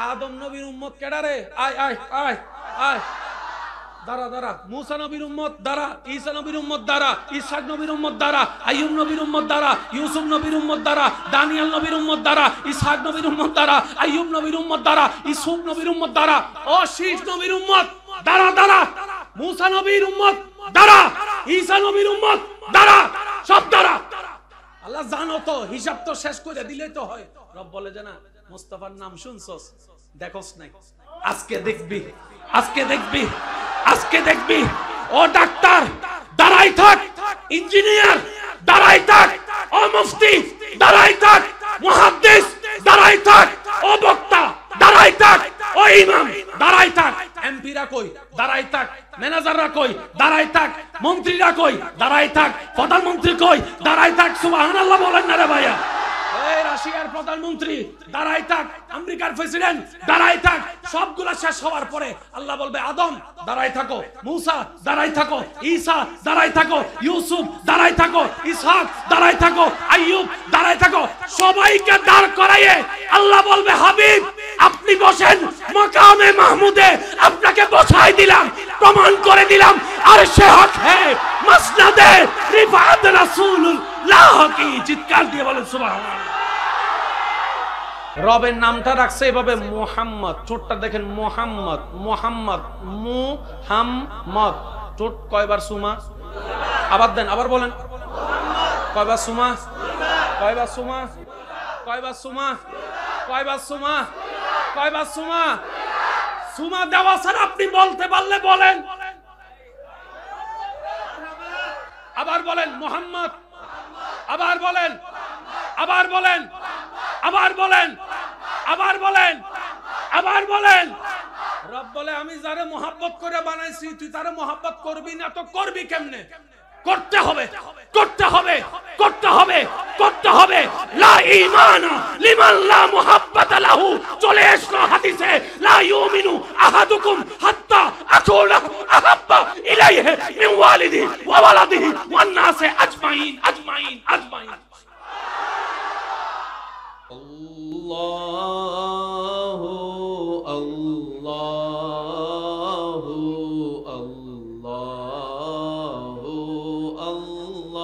আদম নবীর উম্মত কেডা রে? আয় আয় আয় আয়, দাঁড়া দাঁড়া। মুসা নবীর উম্মত দাঁড়া, ঈসা নবীর উম্মত দাঁড়া, ইসহাক নবীর উম্মত দাঁড়া, আইয়ুব নবীর উম্মত দাঁড়া, ইউসুফ নবীর উম্মত দাঁড়া, দানিয়েল নবীর উম্মত দাঁড়া, ইসহাক নবীর উম্মত দাঁড়া, আইয়ুব নবীর উম্মত দাঁড়া, ইউসুফ নবীর উম্মত দাঁড়া, ও শীষ নবীর উম্মত দাঁড়া দাঁড়া, মুসা নবীর উম্মত দাঁড়া, ঈসা নবীর উম্মত দাঁড়া, সব দাঁড়া। আল্লাহ জানো তো, হিসাব তো শেষ করে দিলেই তো হয়। রব বলে যে না, মুস্তাফার নাম শুনছস, দেখোস নাই, আজকে দেখবি, আজকে দেখবি, আজকে দেখবি। ও ডাক্তার দাঁড়াই থাক, ইঞ্জিনিয়ার দাঁড়াই থাক, ও মুফতি দাঁড়াই থাক, মুহাদ্দিস দাঁড়াই থাক, ও বক্তা দাঁড়াই থাক, ও ইমাম দাঁড়াই থাক, এমপিরা কই দাঁড়াই থাক, ম্যানেজাররা কই দাঁড়াই থাক, মন্ত্রীরা কই দাঁড়াই থাক, প্রধানমন্ত্রী কই দাঁড়াই থাক। সুবহানাল্লাহ বলেন না রে ভাইয়া? এই রাশিয়ার প্রধানমন্ত্রী দাঁড়াই থাক, আমেরিকার প্রেসিডেন্ট দাঁড়াই থাক। সবগুলা শেষ হওয়ার পরে আল্লাহ বলবে আদম দাঁড়াই থাকো, মুসা দাঁড়াই থাকো, ঈসা দাঁড়াই থাকো, ইউসুফ দাঁড়াই থাকো, ইসহাক দাঁড়াই থাকো, আইয়ুব দাঁড়াই থাকো। সবাইকে দাঁড় করাইয়ে আল্লাহ বলবে হাবিব আপনি বসেন মাকামে মাহমুদে, আপনাকে বসাই দিলাম, প্রমাণ করে দিলাম আরশে হক হে মাসনাদে রিফাত রাসূলুল্লাহ কি। চিৎকার দিয়ে বলেন সুবহানাল্লাহ। রবের নামটা রাখছে এভাবে মুহাম্মদ, চোটটা দেখেন মুহাম্মদ, মুহাম্মদ, মুহাম্মদ। চোট কয়বার সুমা? আবার দেন, আবার বলেন, কয়বার সুমা? কয়বার সুমা? কয়বার সুমা? কয়বার সুমা? কয়বার সুমা? সুমা দেওয়া স্যার আপনি বলতে পারলে বলেন। আবার বলেন মুহাম্মদ, আবার বলেন, আবার বলেন, আবার বলেন, আবার বলেন, আবার বলেন। রব বলে আমি যারে মোহাব্বত করে বানাইছি তুই তারে মোহাব্বত করবি না তো করবি কেমনে? করতে হবে, করতে হবে, করতে হবে, করতে হবে। লা ঈমানা লিমান লা মুহাব্বাতা লাহু। চলে এসো হাদিসে, লা ইউমিনু আহাদুকুম হাত্তা আকুনা আহাব্বা ইলাইহি মিন ওয়ালিদিহি ওয়া ওয়ালাদিহি ওয়ান নাসি আজমাইন আজমাইন আজমাইন। আল্লাহু আল্লাহু আল্লাহু আল্লাহু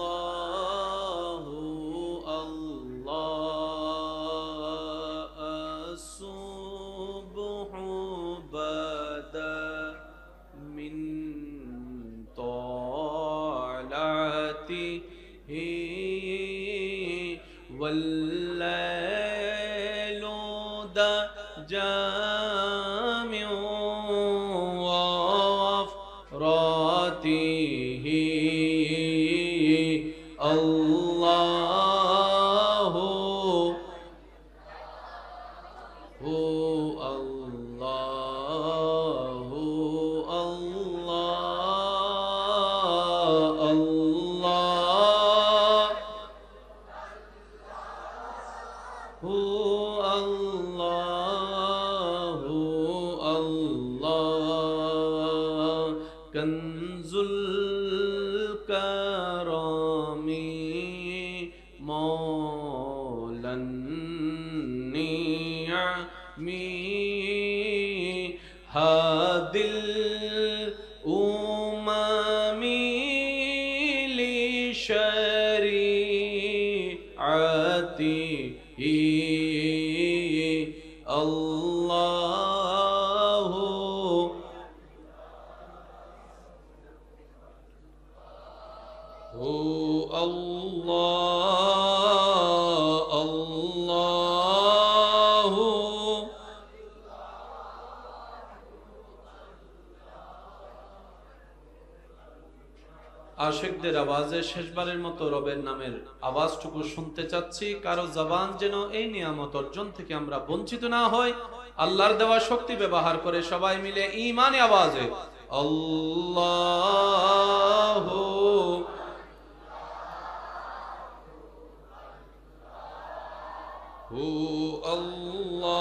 আল্লাহু আল্লাহু সুবহু বাদা মিন طاعته والليل دجى من وفراته الله كنز الكرم مولى النعم هادي الأمم لشريعته الله আশিকদের আওয়াজে শেষবারের মতো রবের নামের আওয়াজটুকু শুনতে চাচ্ছি। কারো জবান যেন এই নিয়ামত অর্জন থেকে আমরা বঞ্চিত না হই। আল্লাহর দেওয়া শক্তি ব্যবহার করে সবাই মিলে ঈমানে আওয়াজে আল্লাহু আল্লাহ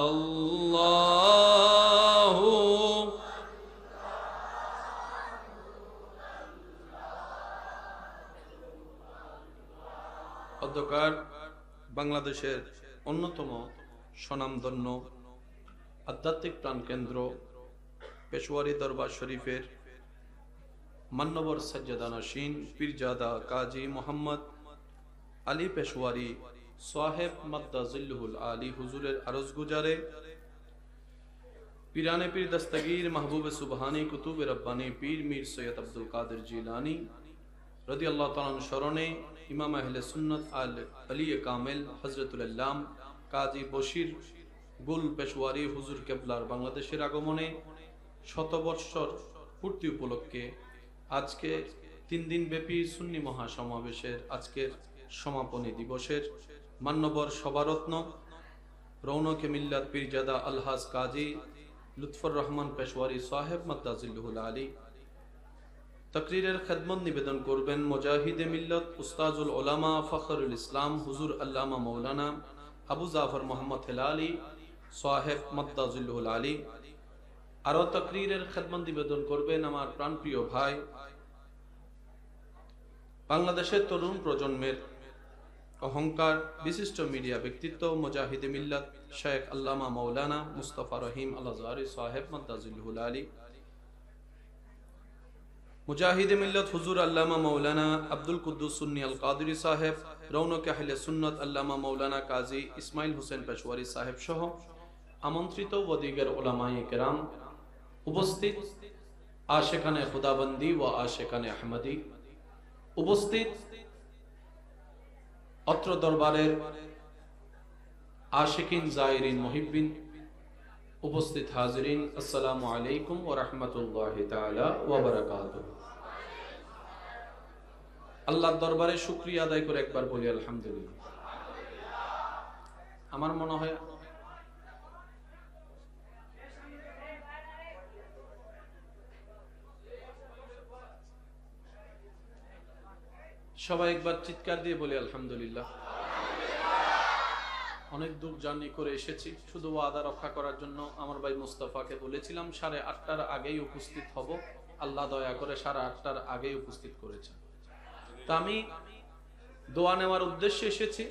আল্লাহু অধ্যকার বাংলাদেশের অন্যতম স্বনামধন্য আধ্যাত্মিক প্রাণকেন্দ্র পেশোয়ারি দরবার শরীফের মান্যবর সজ্জাদানশীন পীরজাদা কাজী মোহাম্মদ আলী পেশোয়ারি সাহেব মাদ্দাজিল্লুহুল আলী হুজুরের আরজ গুজারে পীরানে পীর দস্তগীর মাহবুব সুবহানী কুতুব রব্বানী পীর মীর সৈয়দ আব্দুল কাদের জিলানী রাদিয়াল্লাহু তাআলা শরণে ইমাম আহলে সুন্নাত আল আলী কামেল হযরতুল আল্লাম কাজী বশির গুল পেশোয়ারি হুজুর কেবলার বাংলাদেশের আগমনে শতবর্ষর পূর্তি উপলক্ষে আজকে 3 দিন ব্যাপী সুন্নি মহাসমাবেশের আজকের সমাপনী দিবসের মান্যবর সভারত্ন রৌনকে মিল্লাত পীরজাদা আলহাজ কাজী লুৎফর রহমান পেশোয়ারি সাহেব মাদ্দাজিল্লুহুল আলী তকরীরের খেদমত নিবেদন করবেন মুজাহিদে মিল্লত উস্তাজুল উলামা ফখরুল ইসলাম হুজুর আল্লামা মৌলানা আবু জাফর মোহাম্মদ হেলালি সাহেব মাদ্দাজিল্লুহুল আলী। আরো তকরীরের খেদমত নিবেদন করবেন আমার প্রাণপ্রিয় ভাই বাংলাদেশের তরুণ প্রজন্মের অহংকার বিশিষ্ট মিডিয়া ব্যক্তিত্ব মুজাহিদে মিল্লাত শেখ আল্লামা মৌলানা মুস্তাফা রহিম আল আজহারি সাহেব মাদ্দাজিল্লুহুল আলী, মুজাহিদে মিল্লাত হুজুর আল্লামা মৌলানা আব্দুল কুদ্দুস সুন্নি আল কাদরি সাহেব, রৌনক আহলে সুন্নাত আল্লামা মৌলানা কাজী ইসমাইল হোসেন পেশোয়ারি সাহেব সহ আমন্ত্রিত ওদিগের উলামায়ে কেরাম, উপস্থিত আশিকানে খুদাবন্দি ও আশিকানে আহমদি, উপস্থিত অত্র দরবারের আশিকিন জায়রিন মুহিব্বিন, উপস্থিত হাজিরিন, আসসালামু আলাইকুম ওয়া রাহমাতুল্লাহি তাআলা ওয়া বারাকাতুহু। আল্লাহর দরবারে শুকরিয়া আদায় করে একবার বলি আলহামদুলিল্লাহ। আমার মনে হয় সবাই একবার চিৎকার দিয়ে বলি আলহামদুলিল্লাহ। অনেক দূর জার্নি করে এসেছি শুধু ওয়াদা রক্ষা করার জন্য। আমার ভাই মুস্তাফাকে বলেছিলাম 8:30টার আগেই উপস্থিত হব, আল্লাহ দয়া করে 8:30টার আগেই উপস্থিত করেছেন। তা আমি দোয়া নেওয়ার উদ্দেশ্যে এসেছি।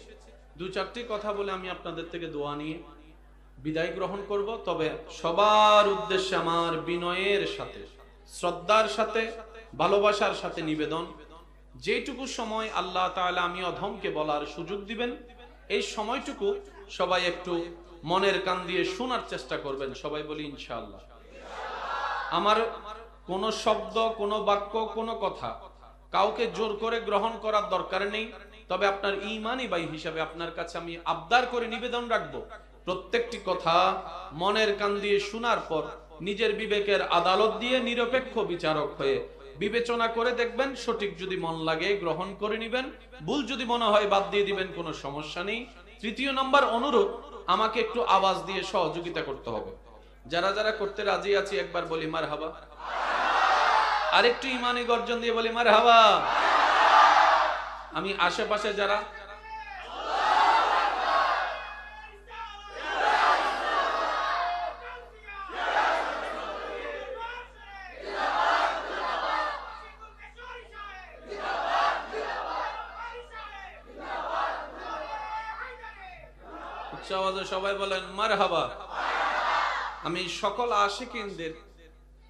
2-4টি কথা বলে আমি আপনাদের থেকে দোয়া নিয়ে বিদায় গ্রহণ করব। তবে সবার উদ্দেশ্যে আমার বিনয়ের সাথে, শ্রদ্ধার সাথে, ভালোবাসার সাথে নিবেদন, যেটুকু সময় আল্লাহ তাআলা আমি অধমকে বলার সুযোগ দিবেন, এই সময়টুকু সবাই একটু মনের কান দিয়ে শোনার চেষ্টা করবেন। সবাই বলি ইনশাআল্লাহ। আমার কোন শব্দ, কোন বাক্য, কোন কথা কাউকে জোর করে গ্রহণ করার দরকার নেই। তবে আপনার ঈমানি ভাই হিসাবে আপনার কাছে আমি আবদার করে নিবেদন রাখবো, প্রত্যেকটি কথা মনের কান দিয়ে শোনার পর নিজের বিবেকের আদালত দিয়ে নিরপেক্ষ বিচারক হয়ে বিবেচনা করে দেখবেন। সঠিক যদি মন লাগে গ্রহণ করে নেবেন, ভুল যদি মনে হয় বাদ দিয়ে দিবেন, কোনো সমস্যা নেই। 3য় নম্বর অনুরোধ, আমাকে একটু আওয়াজ দিয়ে সহযোগিতা করতে হবে। যারা যারা করতে রাজি আছি একবার বলি মারহাবা। আরেকটু ইমানি গর্জন দিয়ে বলি মারহাবা। আমি আশেপাশে যারা সবাই বলেন মারহাবা। আমি সকল আশিকিনদের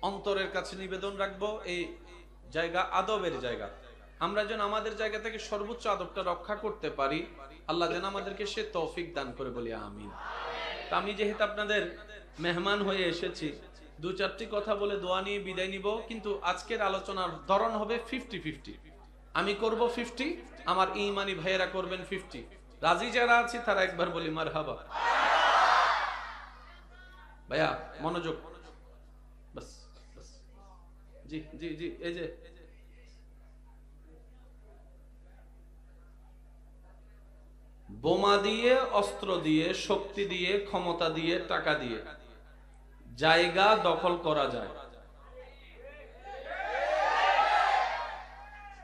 অন্তরের কাছে নিবেদন রাখবো, এই জায়গা আদবের জায়গা, আমরা যেন আমাদের জায়গা থেকে সর্বোচ্চ আদবটা রক্ষা করতে পারি। আল্লাহ যেন আমাদেরকে সে তৌফিক দান করে, বলি আমিন। তা আমি যেহেতু আপনাদের মেহমান হয়ে এসেছি, 2-4টি কথা বলে দোয়া নিয়ে বিদায় নিব। কিন্তু আজকের আলোচনার ধরন হবে 50-50। আমি করব 50, আমার ঈমানি ভাইয়েরা করবেন 50। রাজি যারা আছি তারা একবার বলি মারহাবা। ভাইয়া মনোযোগ, বাস বাস। জি জি জি, এই যে বোমা দিয়ে, অস্ত্র দিয়ে, শক্তি দিয়ে, ক্ষমতা দিয়ে, টাকা দিয়ে জায়গা দখল করা যায়,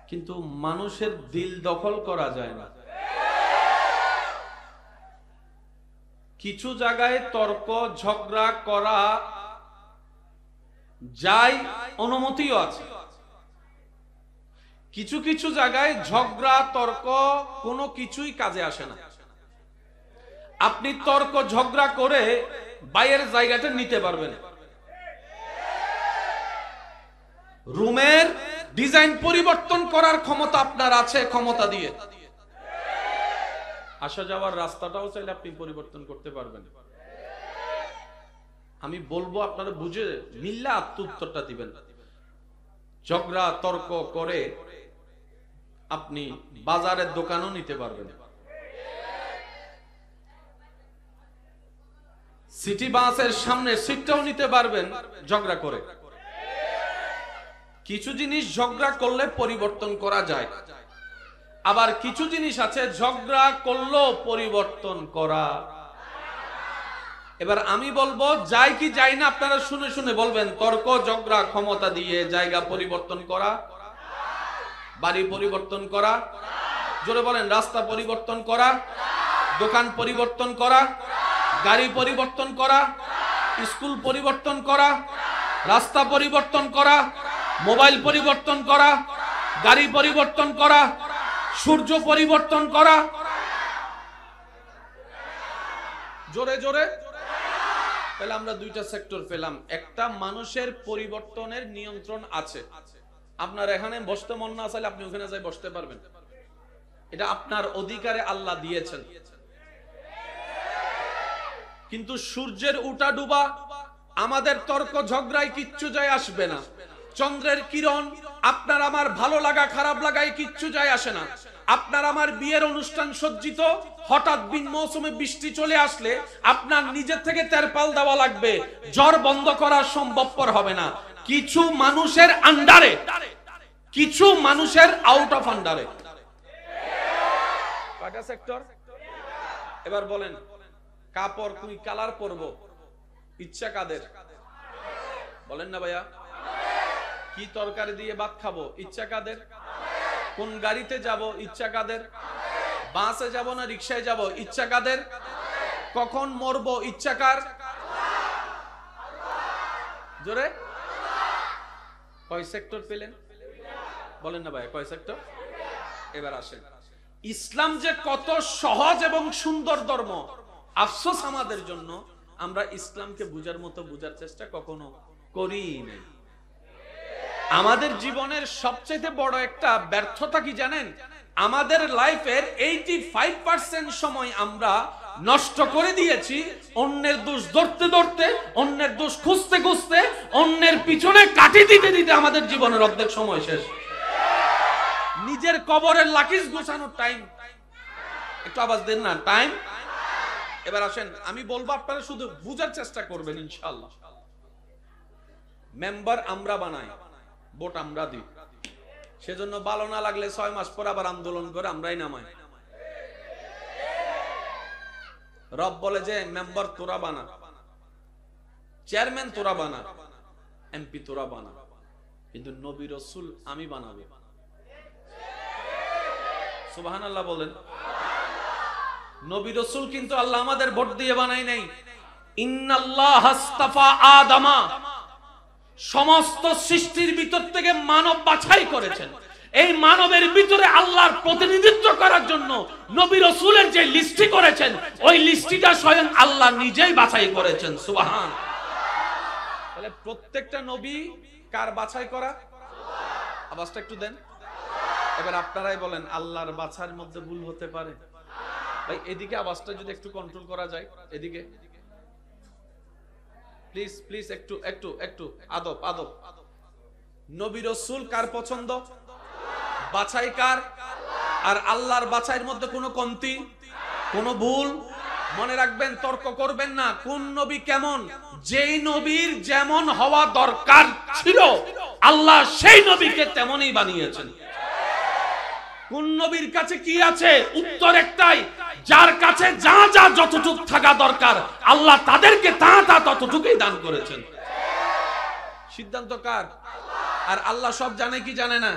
কিন্তু মানুষের দিল দখল করা যায় না। কিছু জায়গায় তর্ক ঝগড়া করা যায়, অনুমতিও আছে, কিছু কিছু জায়গায় ঝগড়া তর্ক কোনো কিছুই কাজে আসে না। আপনি তর্ক ঝগড়া করে বাইরের জায়গাটা নিতে পারবেন। রুমের ডিজাইন পরিবর্তন করার ক্ষমতা আপনার আছে, ক্ষমতা দিয়ে আসা যাওয়ার রাস্তাটাও চাইলে আপনি পরিবর্তন করতে পারবেন। আমি বলবো আপনারা বুঝে মিল্লা উত্তরটা দিবেন। ঝগড়া তর্ক করে আপনি বাজারের দোকানও নিতে পারবেন, সিটি বাসের সামনে সিটটাও নিতে পারবেন ঝগড়া করে। কিছু জিনিস ঝগড়া করলে পরিবর্তন করা যায়, আবার কিছু জিনিস আছে ঝগড়া করলেও পরিবর্তন করা। এবার আমি বলবো যাই কি যাই না, আপনারা শুনে শুনে বলবেন। তর্ক ঝগড়া ক্ষমতা দিয়ে জায়গা পরিবর্তন করা, বাড়ি পরিবর্তন করা, জোরে বলেন, রাস্তা পরিবর্তন করা, দোকান পরিবর্তন করা, গাড়ি পরিবর্তন করা, স্কুল পরিবর্তন করা, রাস্তা পরিবর্তন করা, মোবাইল পরিবর্তন করা, গাড়ি পরিবর্তন করা, সূর্য পরিবর্তন করা। জোরে জোরে। তাহলে আমরা দুইটা সেক্টর পেলাম। একটা, মানুষের পরিবর্তনের নিয়ন্ত্রণ আছে। আপনার এখানে বসতে মন না চাইলে আপনি ওখানে যাই বসতে পারবেন, এটা আপনার অধিকারে আল্লাহ দিয়েছেন। কিন্তু সূর্যের উঠা ডুবা আমাদের তর্ক ঝগড়ায় কিচ্ছু যায় আসবে না। চন্দ্রের কিরণ আপনার আমার ভালো লাগা খারাপ লাগায় কিচ্ছু যায় আসে না। আপনার আমার বিয়ের অনুষ্ঠান সজ্জিত, হঠাৎ বিন মৌসুমে বৃষ্টি চলে আসলে আপনার নিজের থেকে তেরপাল দেওয়া লাগবে, জ্বর বন্ধ করা সম্ভবপর হবে না। কিছু মানুষের আন্ডারে, কিছু মানুষের আউট অফ আন্ডারে। কয়টা সেক্টর? এবার বলেন, কাপড় কুই কালার পরবো ইচ্ছা কাদের? বলেন না ভাইয়া। কি তরকারি দিয়ে ভাত খাবো ইচ্ছা কাদের? কোন গাড়িতে যাব ইচ্ছা কাদের? বাসে যাব না রিকশায় যাব ইচ্ছা কাদের? কখন মরবো ইচ্ছা কার? জোরে। কয় সেক্টর পেলেন? বলেন না ভাই, কয় সেক্টর? এবার আসেন, ইসলাম যে কত সহজ এবং সুন্দর ধর্ম। আফসোস আমাদের জন্য, আমরা ইসলামকে বুঝার মতো বুঝার চেষ্টা কখনো করি না। আমাদের জীবনের সবচেয়ে বড় একটা ব্যর্থতা কি জানেন? আমাদের লাইফের 85% সময় আমরা নষ্ট করে দিয়েছি অন্যের দোষ ধরতে ধরতে, অন্যের দোষ খুঁজতে খুঁজতে, অন্যের পিছনে কাটি দিতে দিতে আমাদের জীবনের অর্ধেক সময় শেষ। নিজের কবরের লাকিজ গোছানোর টাইম। একটু আওয়াজ দেন না, টাইম। এবার আসেন, আমি বলবো আপনারা শুধু বুঝার চেষ্টা করবেন ইনশাআল্লাহ। মেম্বার আমরা বানাই, ভোট আমরা দিই, সেজন্য ভালো না লাগলে 6 মাস পর আবার আন্দোলন করে আমরাই নামাই। রব বলে যে মেম্বার তোরা বানা, চেয়ারম্যান তোরা বানা, এমপি তোরা বানা, কিন্তু নবী রাসূল আমি বানাবো। সুবহানাল্লাহ বলেন। নবী রাসূল কিন্তু আল্লাহ আমাদের ভোট দিয়ে বানাই নাই। ইন্নাল্লাহ আস্তাফা আদামা, সমস্ত সৃষ্টির ভিতর থেকে মানব বাছাই করেছেন। এই মানবের ভিতরে আল্লাহর প্রতিনিধিত্ব করার জন্য নবী রাসূলের যে লিস্টি করেছেন, ওই লিস্টিটা স্বয়ং আল্লাহ নিজেই বাছাই করেছেন। সুবহান। তাহলে প্রত্যেকটা নবী কার বাছাই করা? আওয়াজটা একটু দেন। এবার আপনারাই বলেন, আল্লাহর বাছার মধ্যে ভুল হতে পারে? ভাই এদিকে আওয়াজটা যদি একটু কন্ট্রোল করা যায়, এদিকে প্লিজ প্লিজ, একটু একটু একটু আদব আদব। নবী রাসূল কার পছন্দ? বাছাই কার? আর আল্লাহর বাছাইয়ের মধ্যে কোনো কমতি, কোনো ভুল? মনে রাখবেন, তর্ক করবেন না। কোন নবী কেমন, যেই নবীর যেমন হওয়া দরকার ছিল আল্লাহ সেই নবীকে তেমনই বানিয়েছেন। কোন নবীর কাছে কি আছে? উত্তর একটাই, যার কাছে যা যা যতটুকু থাকা দরকার আল্লাহ তাদেরকে তা তা ততটুকুই দান করেছেন। সিদ্ধান্ত কার? আর আল্লাহ সব জানে কি জানে না?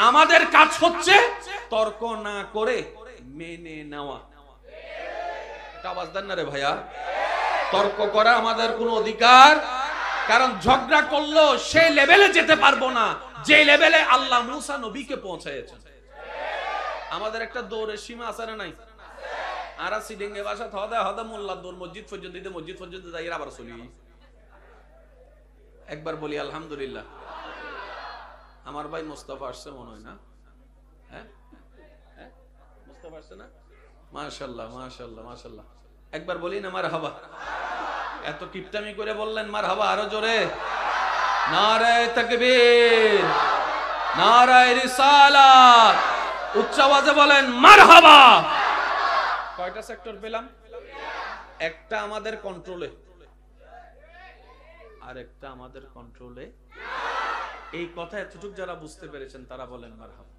আমাদের কাজ হচ্ছে তর্ক না করে মেনে নেওয়া। আওয়াজ দেন না রে ভাইয়া। তর্ক করা আমাদের কোনো অধিকার, কারণ ঝগড়া করলো সেই লেভেলে যেতে পারবো না যে লেভেলে আল্লাহ মুসা নবীকে পৌঁছাইছেন। আমাদের একটা দৌড়ের সীমা আছে না নাই? আর সিডিংয়ে বাসা হদা মোল্লা দৌড় মসজিদ পর্যন্ত যাই আবার চলি। একবার বলি আলহামদুলিল্লাহ। আমার ভাই মুস্তাফা আসছে মনে হয় না? হ্যাঁ মুস্তাফা আসছে না? মাশাআল্লাহ মাশাআল্লাহ মাশাআল্লাহ। একবার বলি না মারহাবা। এত কিপটামি করে বললেন মারহাবা, আরো জোরে। নারে তাকবীর, নারে রিসালাত, উচ্চ আওয়াজে বলেন মারহাবা। কয়টা সেক্টর পেলাম? একটা আমাদের কন্ট্রোলে, আর একটা আমাদের কন্ট্রোলে। এই কথা এতটুকু যারা বুঝতে পেরেছেন তারা বলেন মারহাবা।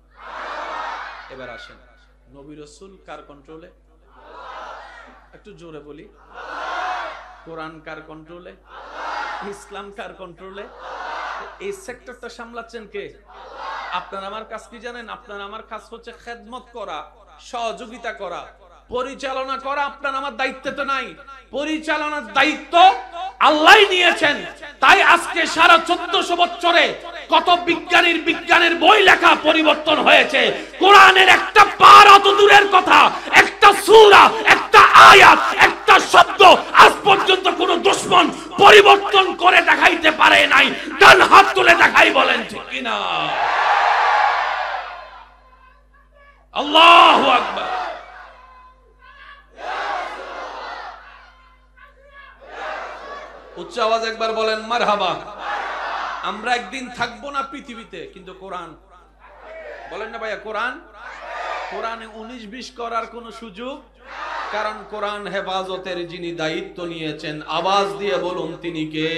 এবার আসেন, নবী রাসূল কার কন্ট্রোলে? একটু জোরে বলি। কোরআন কার কন্ট্রোলে? ইসলাম কার কন্ট্রোলে? এই সেক্টরটা সামলাচ্ছেন কে? আপনার আমার কাজ কি জানেন? আপনার আমার কাজ হচ্ছে খেদমত করা, সহযোগিতা করা, পরিচালনা করা। আপনার আমার দায়িত্ব তো নাই। পরিচালনার দায়িত্ব আল্লাহই নিয়েছেন। তাই আজকে সারা 1400 বছরে কত বিজ্ঞানের বই লেখা পরিবর্তন হয়েছে। কোরআনের একটা পারা তো দূরের কথা, একটা সূরা, একটা আয়াত, একটা শব্দ আজ পর্যন্ত কোন দুশমন পরিবর্তন করে দেখাইতে পারে নাই। ডান হাত তুলে দেখাই বলেন ঠিক কিনা? আল্লাহু আকবার। উচ্চ আওয়াজ একবার বলেন মারহাবা। আমরা একদিন থাকবো না পৃথিবীতে, কিন্তু কোরআন বলেন না ভাইয়া, কোরআনে 19-20 করার কোন সুযোগ। কারণ কোরআন হেফাজতের যিনি দায়িত্ব নিয়েছেন, আওয়াজ দিয়ে বলুন তিনি কে?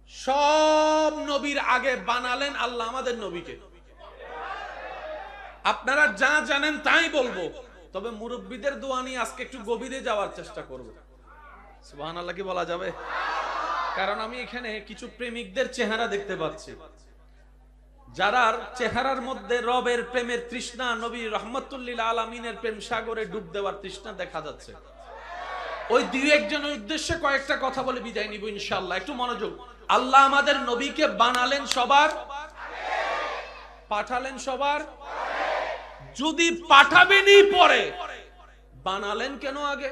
সব নবীর আগে বানালেন আল্লাহ আমাদের নবীকে। আপনারা যা জানেন তাই বলবো, তবে মুরব্বীদের দোয়া নিয়ে আজকে একটু গভীরে যাওয়ার চেষ্টা করব। সুবহানাল্লাহ কি বলা যাবে? কারণ আমি এখানে কিছু প্রেমিকদের চেহারা দেখতে পাচ্ছি, যারার চেহারার মধ্যে রবের প্রেমের তৃষ্ণা, নবী রহমাতুল্লিল আলামিনের প্রেম সাগরে ডুব দেওয়ার তৃষ্ণা দেখা যাচ্ছে। ওই দুই একজনের উদ্দেশ্যে কয়েকটা কথা বলে বিদায় নিব ইনশাআল্লাহ। একটু মনোযোগ। আল্লাহ আমাদের নবীকে বানালেন সবার, পাঠালেন সবার। যদি পাঠাবেনই পরে, বানালেন কেন আগে?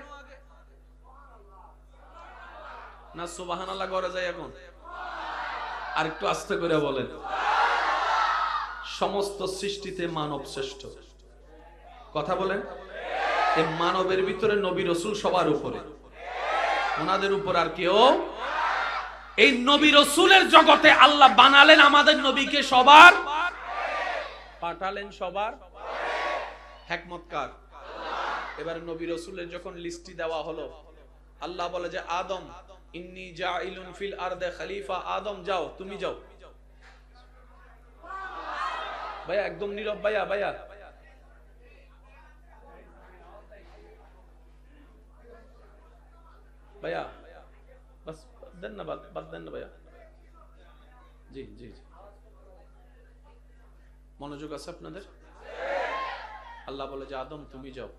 না সুবহানাল্লাহ করে যায় এখন? আর একটু আস্তে করে বলেন। সমস্ত সৃষ্টিতে মানব শ্রেষ্ঠ। কথা বলেন। এই মানবের ভিতরে নবী রাসূল সবার উপরে, ওনাদের উপর আর কেউ। এই নবী রাসূলের জগতে আল্লাহ বানালেন আমাদের নবীকে সবার, পাঠালেন সবার। হিকমত কার? এবার নবী রাসূলের যখন লিস্টি দেওয়া হলো, আল্লাহ বলে যে আদম ইন্নী জাইলুন ফিল আরদে খলিফা। আদম যাও, তুমি যাও। ভাইয়া একদম নীরব, ভাইয়া ভাইয়া ভাইয়া বাস দেন না, বাদ দেন না ভাইয়া। জি জি মনোযোগ আছে আপনাদের? আল্লাহ বলে যে আদম তুমি যাও।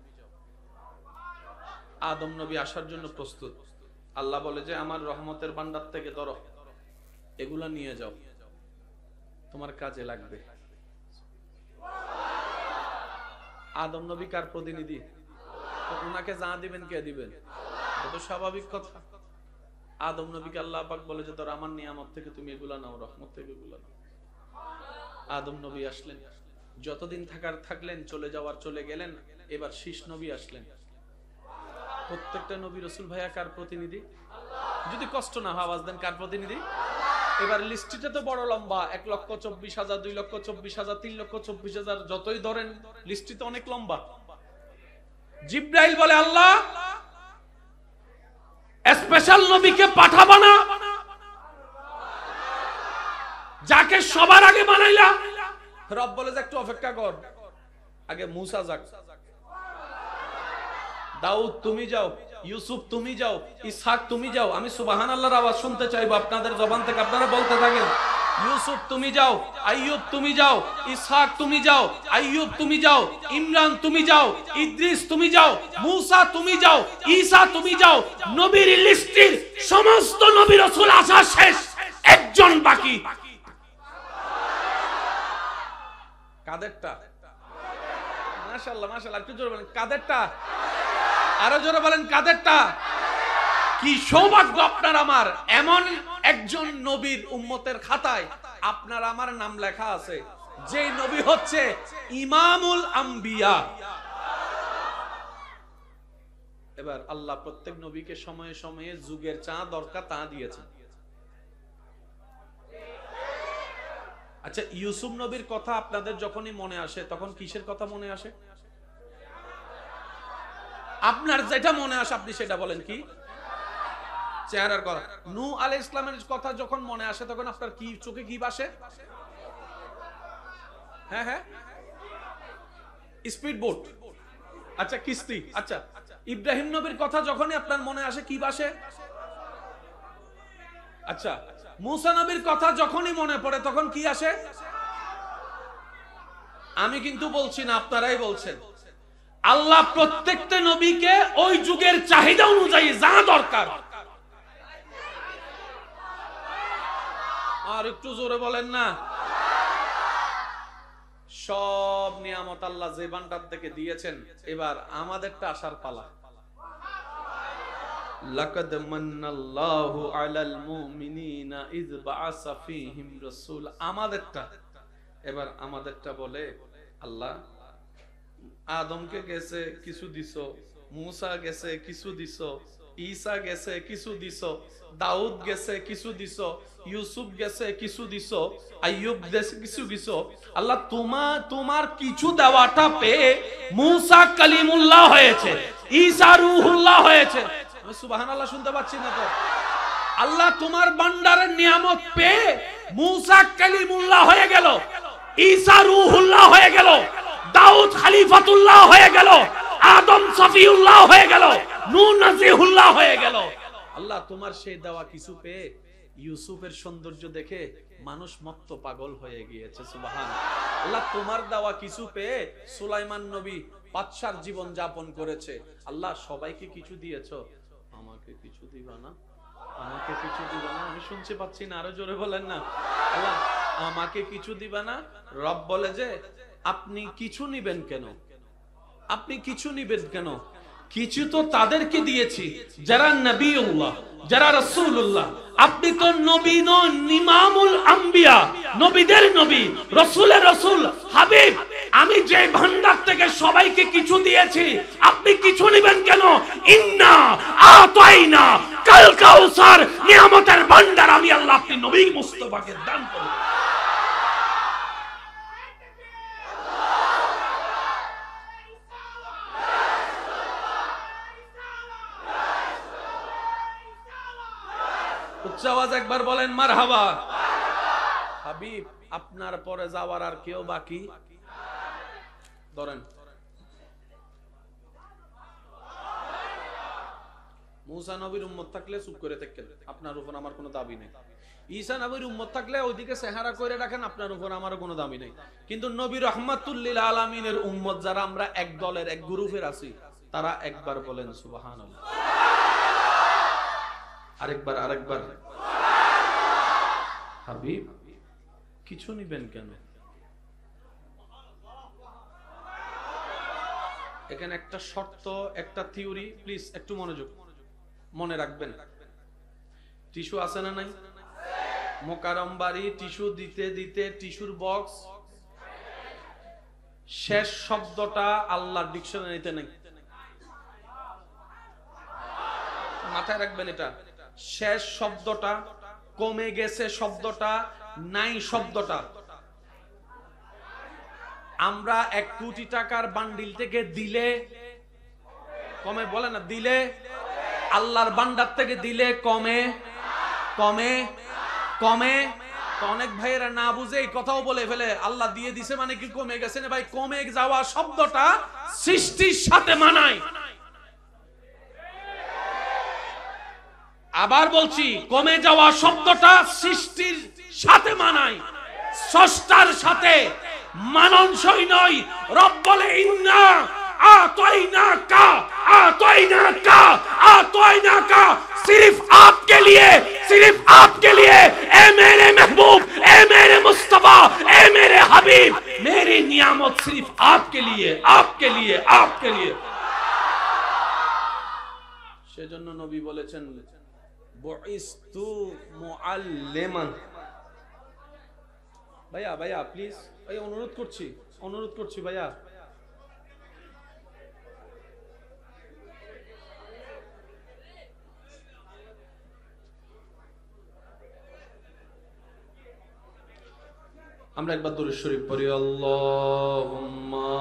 আদম নবী আসার জন্য প্রস্তুত। আল্লাহ বলে যে আমার রহমতের ভান্ডার থেকে ধরো, এগুলা নিয়ে যাও, তোমার কাজে লাগবে। আদম নবী কার প্রতিনিধি? ওনাকে যা দিবেন কে দিবেন? এটা তো স্বাভাবিক কথা। আদম নবীকে আল্লাহ পাক বলে যে ধরো আমার নিয়ামত থেকে তুমি এগুলা নাও, রহমত থেকে এগুলা নাও। আদম নবী আসলেন, যতদিন থাকলেন, চলে যাওয়ার চলে গেলেন। এবার শীষ নবী আসলেন। প্রত্যেকটা নবী রাসূল ভাইয়া কার প্রতিনিধি? যদি কষ্ট না হয় আওয়াজ দেন, কার প্রতিনিধি? এবার লিস্টটা তো বড় লম্বা, 1,24,000, 2,24,000, 3,24,000, যতই ধরেন লিস্টটি তো অনেক লম্বা। জিবরাইল বলে আল্লাহ স্পেশাল নবীকে পাঠাবা না, যাকে সবার আগে বানাইলা? রব বলে যে একটু অপেক্ষা কর, আগে মুসা যাক। দাউদ তুমি যাও, ইউসুফ তুমি যাও, ইসহাক তুমি যাও। আমি সুবহানাল্লাহর আওয়াজ শুনতে চাইবো আপনাদের জবান থেকে, আপনারা বলতে থাকেন। ইউসুফ তুমি যাও, আইয়ুব তুমি যাও, ইসহাক তুমি যাও, আইয়ুব তুমি যাও, ইমরান তুমি যাও, ইদ্রিস তুমি যাও, মুসা তুমি যাও, ঈসা তুমি যাও। নবীর লিস্টের সমস্ত নবী রাসূল আসা শেষ, একজন মাশাআল্লাহ, একটু জোরে বলেন কাদেরটা, আরো জোরে বলেন কাদেরটা। কি সৌভাগ্য আপনার আমার, এমন একজন নবীর উম্মতের খাতায় আপনার আমার নাম লেখা আছে, যে নবী হচ্ছে ইমামুল আম্বিয়া। এবার আল্লাহ প্রত্যেক নবীকে সময়ে সময়ে যুগের চা দরকার তা দিয়েছেন। আচ্ছা, ইউসুফ নবীর কথা আপনাদের যখনই মনে আসে তখন কিসের কথা মনে আসে? আপনার যেটা মনে আসে আপনি সেটা বলেন। কি? চেহারার কথা। নূহ আলাইহিস সালামের কথা যখন মনে আসে তখন আপনার কি চোখে কি ভাসে? হ্যাঁ হ্যাঁ, স্পিড বোট। আচ্ছা, কিস্তি। আচ্ছা, ইব্রাহিম নবীর কথা যখনই আপনার মনে আসে কি ভাসে? আচ্ছা, মুসা নবীর কথা যখনই মনে পড়ে তখন কি আসে? আমি কিন্তু বলছি না, আপনারাই বলছেন। আল্লাহ প্রত্যেকটা নবীকে ওই যুগের চাহিদা অনুযায়ী যা দরকার, আর একটু জোরে বলেন না, সব নিয়ামত আল্লাহ যে ভান্ডার থেকে দিয়েছেন, এবার আমাদেরটা আসার পালা। লাকাদ মান্নাল্লাহু আলাল মুমিনিনা ইয বাআসা ফীহিম রাসূল। আমাদেরটা, এবার আমাদেরটা বলে আল্লাহ আদমকে গেছে কিছু দিছো, মুসা গেছে কিছু দিছো, ঈসা গেছে কিছু দিছো, দাউদ গেছে কিছু দিছো, ইউসুফ গেছে কিছু দিছো, আইয়ুব গেছে কিছু দিছো। আল্লাহ তোমার কিছু দেওয়াটা পেয়ে মুসা কালিমুল্লাহ হয়েছে, ঈসা রূহুল্লাহ হয়েছে। আমি সুবহানাল্লাহ শুনতে পাচ্ছি না তো? আল্লাহ তোমার ভান্ডারের নিয়ামত পেয়ে মুসা কালিমুল্লাহ হয়ে গেল, ঈসা রূহুল্লাহ হয়ে গেল, দাউদ খলিফাতুল্লাহ হয়ে গেল, আদম সফিউল্লাহ হয়ে গেল, নূহ নাজিহুল্লাহ হয়ে গেল। আল্লাহ তোমার সেই দেওয়া কিছু পেয়ে ইউসুফের সৌন্দর্য দেখে মানুষ মত্ত পাগল হয়ে গিয়েছে। সুবহানাল্লাহ। আল্লাহ তোমার দেওয়া কিছু পেয়ে সুলাইমান নবী বাদশার জীবন যাপন করেছে। আল্লাহ সবাইকে কিছু দিয়েছো, আমাকে কিছু দিবা না? আমাকে কিছু দিবা না? আমি শুনতে পাচ্ছি না, আরো জোরে বলেন না। আল্লাহ আমাকে কিছু দিবা না? রব বলে যে আপনি কিছু নিবেন কেন? আপনি কিছু নিবেন কেন? কিছু তো তাদেরকে দিয়েছি যারা নবিউল্লাহ, যারা রাসূলুল্লাহ। আপনি তো নবী নন, ইমামুল আম্বিয়া, নবীদের নবী, রাসূলের রাসূল, হাবিব। আমি যে ভান্ডার থেকে সবাইকে কিছু দিয়েছি, আপনি কিছু নেবেন কেন? ইন্না আতাইনা কাল কাউসার, নিয়ামতের ভান্ডার আমি আল্লাহ আপনি নবী মুস্তাফাকে দান করব। উচ্চ আওয়াজ একবার বলেন মারহাবা। হাবিব আপনার পরে যাওয়ার আর কেউ বাকি ধরেন। মুসা নবীর উম্মত থাকলে চুপ করে থাকেন, আপনার উপর আমার কোনো দাবি নেই। ঈসা নবীর উম্মত থাকলে ওইদিকে চেহারা করে রাখেন, আপনার উপর আমার কোনো দাবি নেই। কিন্তু নবী রাহমাতুল লিল আলামিনের উম্মত যারা আমরা এক দলের এক গ্রুপের আছি, তারা একবার বলেন সুবহানাল্লাহ। আরেকবার। হাবিব কিছু নিবেন কেন? এখানে একটা শর্ত, একটা থিওরি, প্লিজ একটু মনোযোগ মনে রাখবেন। টিস্যু আছে না নাই? মোকারম বাড়ি টিস্যু দিতে দিতে টিস্যুর বক্স শেষ শব্দটা আল্লাহর ডিকশনারিতে নেই। মাথায় রাখবেন এটা। শেষ শব্দটা, কমে গেছে শব্দটা, নাই শব্দটা। আমরা 1 কোটি টাকার বান্ডিল থেকে দিলে কমে, বলে না দিলে, আল্লাহর ভান্ডার থেকে দিলে কমে কমে কমে। অনেক ভাইয়েরা না বুঝে এই কথাও বলে ফেলে, আল্লাহ দিয়ে দিছে মানে কি কমে গেছে না? ভাই কমে যাওয়া শব্দটা সৃষ্টির সাথে মানায়। আবার বলছি, কমে যাওয়া শব্দটা সৃষ্টির সাথে মানায়, স্রষ্টার সাথে মানানসই নয়। রব বলে ইন্না আতাইনাকা सिर्फ आपके लिए, सिर्फ आपके लिए, ए मेरे महबूब, ए मेरे मुस्तफा, ए मेरे हबीब, मेरी नियामत सिर्फ आपके लिए, आपके लिए, आपके लिए। সেজন্য নবী বলেছেন বুইস্তু মুআল্লিমান। ভাইয়া ভাইয়া প্লিজ, ভাইয়া অনুরোধ করছি ভাইয়া। আমরা একবার দুরূদ শরীফ পড়ি, আল্লাহুম্মা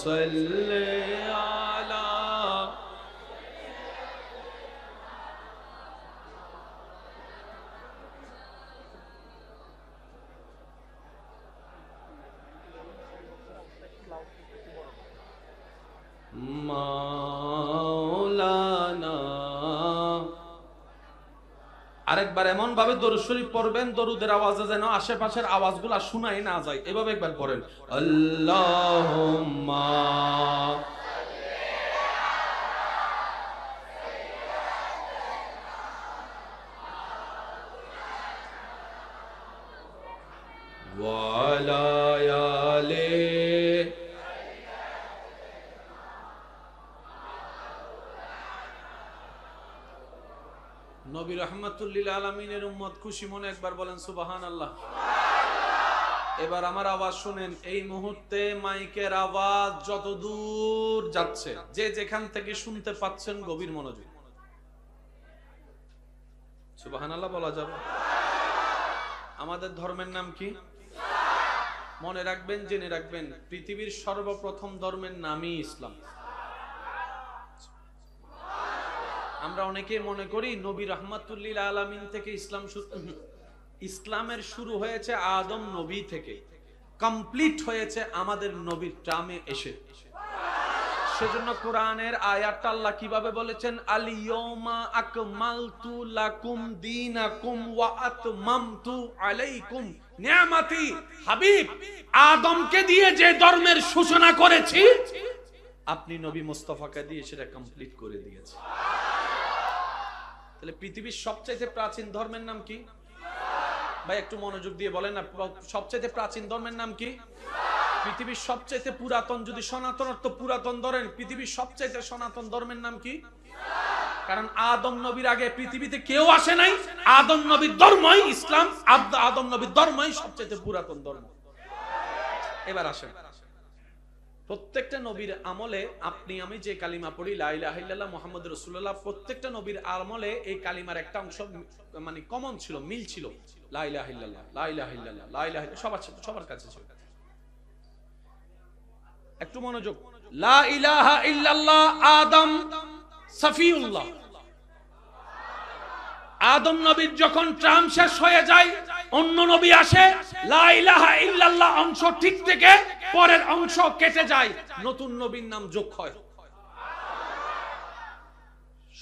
সাল্লি আলা মাওলানা। আরেকবার এমন ভাবে দরুদ শরীফ পড়বেন দরুদের আওয়াজে যেন আশেপাশের আওয়াজগুলো শোনাই না যায়, এভাবে একবার পড়েন, আল্লাহুম্মা ওয়া আলা আলি নবী রাহমাতুল লিল আলামিনের উম্মত খুশি মনে একবার বলেন সুবহানাল্লাহ। এবার আমার আওয়াজ শুনেন, এই মুহূর্তে মাইকের আওয়াজ যত দূর যাচ্ছে, যে যেখান থেকে শুনতে পাচ্ছেন গভীর মনোযোগ। সুবহানাল্লাহ বলা যাবে? আমাদের ধর্মের নাম কি? মনে রাখবেন, জেনে রাখবেন, পৃথিবীর সর্বপ্রথম ধর্মের নামই ইসলাম। আমরা অনেকে মনে করি নবী রাহমাতুল লিল আলামিন থেকে ইসলামের শুরু হয়েছে আদম নবী থেকে, কমপ্লিট হয়েছে আমাদের নবীর টার্মে এসে। সেজন্য কোরআনের আয়াতটা আল্লাহ কিভাবে বলেছেন, আল ইয়াউমা আকমালতু লাকুম দীনাকুম ওয়া আতমামতু আলাইকুম নিয়ামতি। হাবিব, আদমকে দিয়ে যে ধর্মের সূচনা করেছি, আপনি নবী মুস্তাফাকে দিয়ে সেটা কমপ্লিট করে দিয়েছেন। তাহলে পৃথিবীর সবচেয়ে প্রাচীন ধর্মের নাম কি? ভাই একটু মনোযোগ দিয়ে বলেন না, সবচেয়ে প্রাচীন ধর্মের নাম কি? পৃথিবীর সবচেয়ে পুরাতন, যদি সনাতন অর্থ পুরাতন ধরেন, পৃথিবীর সবচেয়ে সনাতন ধর্মের নাম কি? কারণ আদম নবীর আগে পৃথিবীতে কেউ আসে নাই, আদম নবীর ধর্মই ইসলাম, আদম নবীর ধর্মই সবচেয়ে পুরাতন ধর্ম। এবার আসেন, প্রত্যেকটা নবীর আমলে আপনি আমি যে কালিমা পড়ি লা ইলাহা ইল্লাল্লাহ মুহাম্মাদুর রাসূলুল্লাহ, প্রত্যেকটা নবীর আমলে এই কালিমার একটা অংশ মানে কমন ছিল, মিল ছিল, লা ইলাহা ইল্লাল্লাহ, লা ইলাহা ইল্লাল্লাহ, লা ইলাহা ইল্লাল্লাহ, সবার কাছে ছিল। একটু মনোযোগ, লা ইলাহা ইল্লাল্লাহ আদম সফিউল্লাহ। আদম নবীর যখন টার্ম শেষ হয়ে যায়, অন্য নবী আসে, লা ইলাহা ইল্লাল্লাহ অংশ ঠিক থেকে পরের অংশ কেটে যায়, নতুন নবীর নাম যোগ হয়।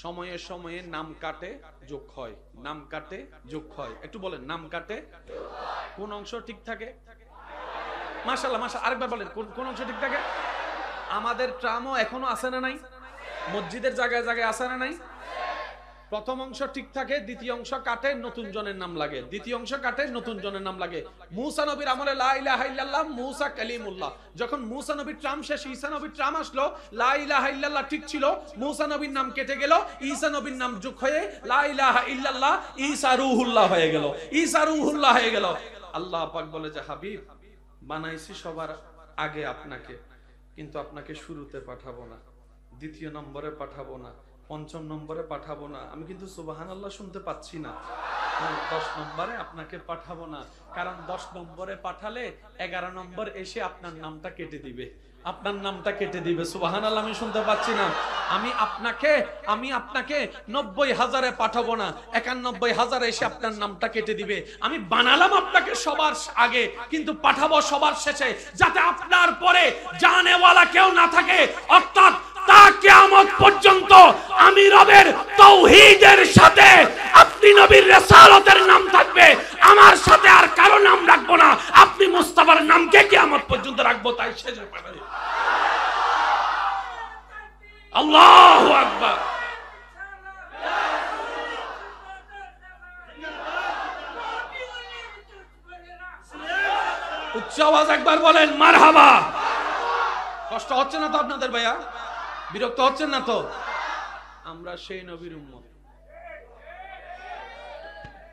সময়ে সময়ে নাম কাটে যোগ হয়, নাম কাটে যোগ হয়। একটু বলেন, নাম কাটে, কোন অংশ ঠিক থাকে? মাশাআল্লাহ মাশাআল্লাহ, আরেকবার বলেন, কোন অংশ ঠিক থাকে? আমাদের ট্রামও এখনো আছে না নাই? মসজিদের জায়গায় জায়গায় আছে না নাই? প্রথম অংশ ঠিক থাকে, দ্বিতীয় অংশ কাটে, নতুন জনের নাম লাগে, দ্বিতীয় অংশ কাটে, নতুন জনের নাম লাগে। মুসা নবীর আমলে লা ইলাহা ইল্লাল্লাহ মুসা কালিমুল্লাহ। যখন মুসা নবীর ট্রাম শেষ, ঈসা নবীর ট্রাম আসলো, লা ইলাহা ইল্লাল্লাহ ঠিক ছিল, মুসা নবীর নাম কেটে গেল, ঈসা নবীর নাম যোগ হয়ে লা ইলাহা ইল্লাল্লাহ ঈসা রূহুল্লাহ হয়ে গেল, ঈসা রূহুল্লাহ হয়ে গেল। আল্লাহ পাক বলে যে হাবিব, বানাইছি সবার আগে আপনাকে, কিন্তু আপনাকে শুরুতে পাঠাবো না, দ্বিতীয় নম্বরে পাঠাবো না, পঞ্চম নম্বরে পাঠাবো না। আমি কিন্তু সুবহানাল্লাহ শুনতে পাচ্ছি না। 10 নম্বরে আপনাকে পাঠাবো না, কারণ 10 নম্বরে পাঠালে 11 নম্বর এসে আপনার নামটা কেটে দিবে, আপনার নামটা কেটে দিবে। সুবহানাল্লাহ, আমি শুনতে পাচ্ছি না। আমি আপনাকে 90,000-এ পাঠাবো না, 91,000 এসে আপনার নামটা কেটে দিবে। আমি বানালাম আপনাকে সবার আগে, কিন্তু পাঠাবো সবার শেষে, যাতে আপনার পরে জানেওয়ালা কেউ না থাকে। অর্থাৎ তা কিয়ামত পর্যন্ত আমি রবের তাওহীদের সাথে আপনি নবীর রিসালাতের নাম থাকবে, আমার সাথে আর কারো নাম রাখবো না। আপনি মুস্তাফার নামকে কিয়ামত পর্যন্ত রাখবো, তাই শেষে পাঠাবে। আল্লাহু আকবার। উচ্চ আওয়াজ একবার বলেন মারহাবা। কষ্ট হচ্ছে না তো আপনাদের ভাইয়া? বিরক্ত হচ্ছেন না তো? আমরা সেই নবীর উম্মত।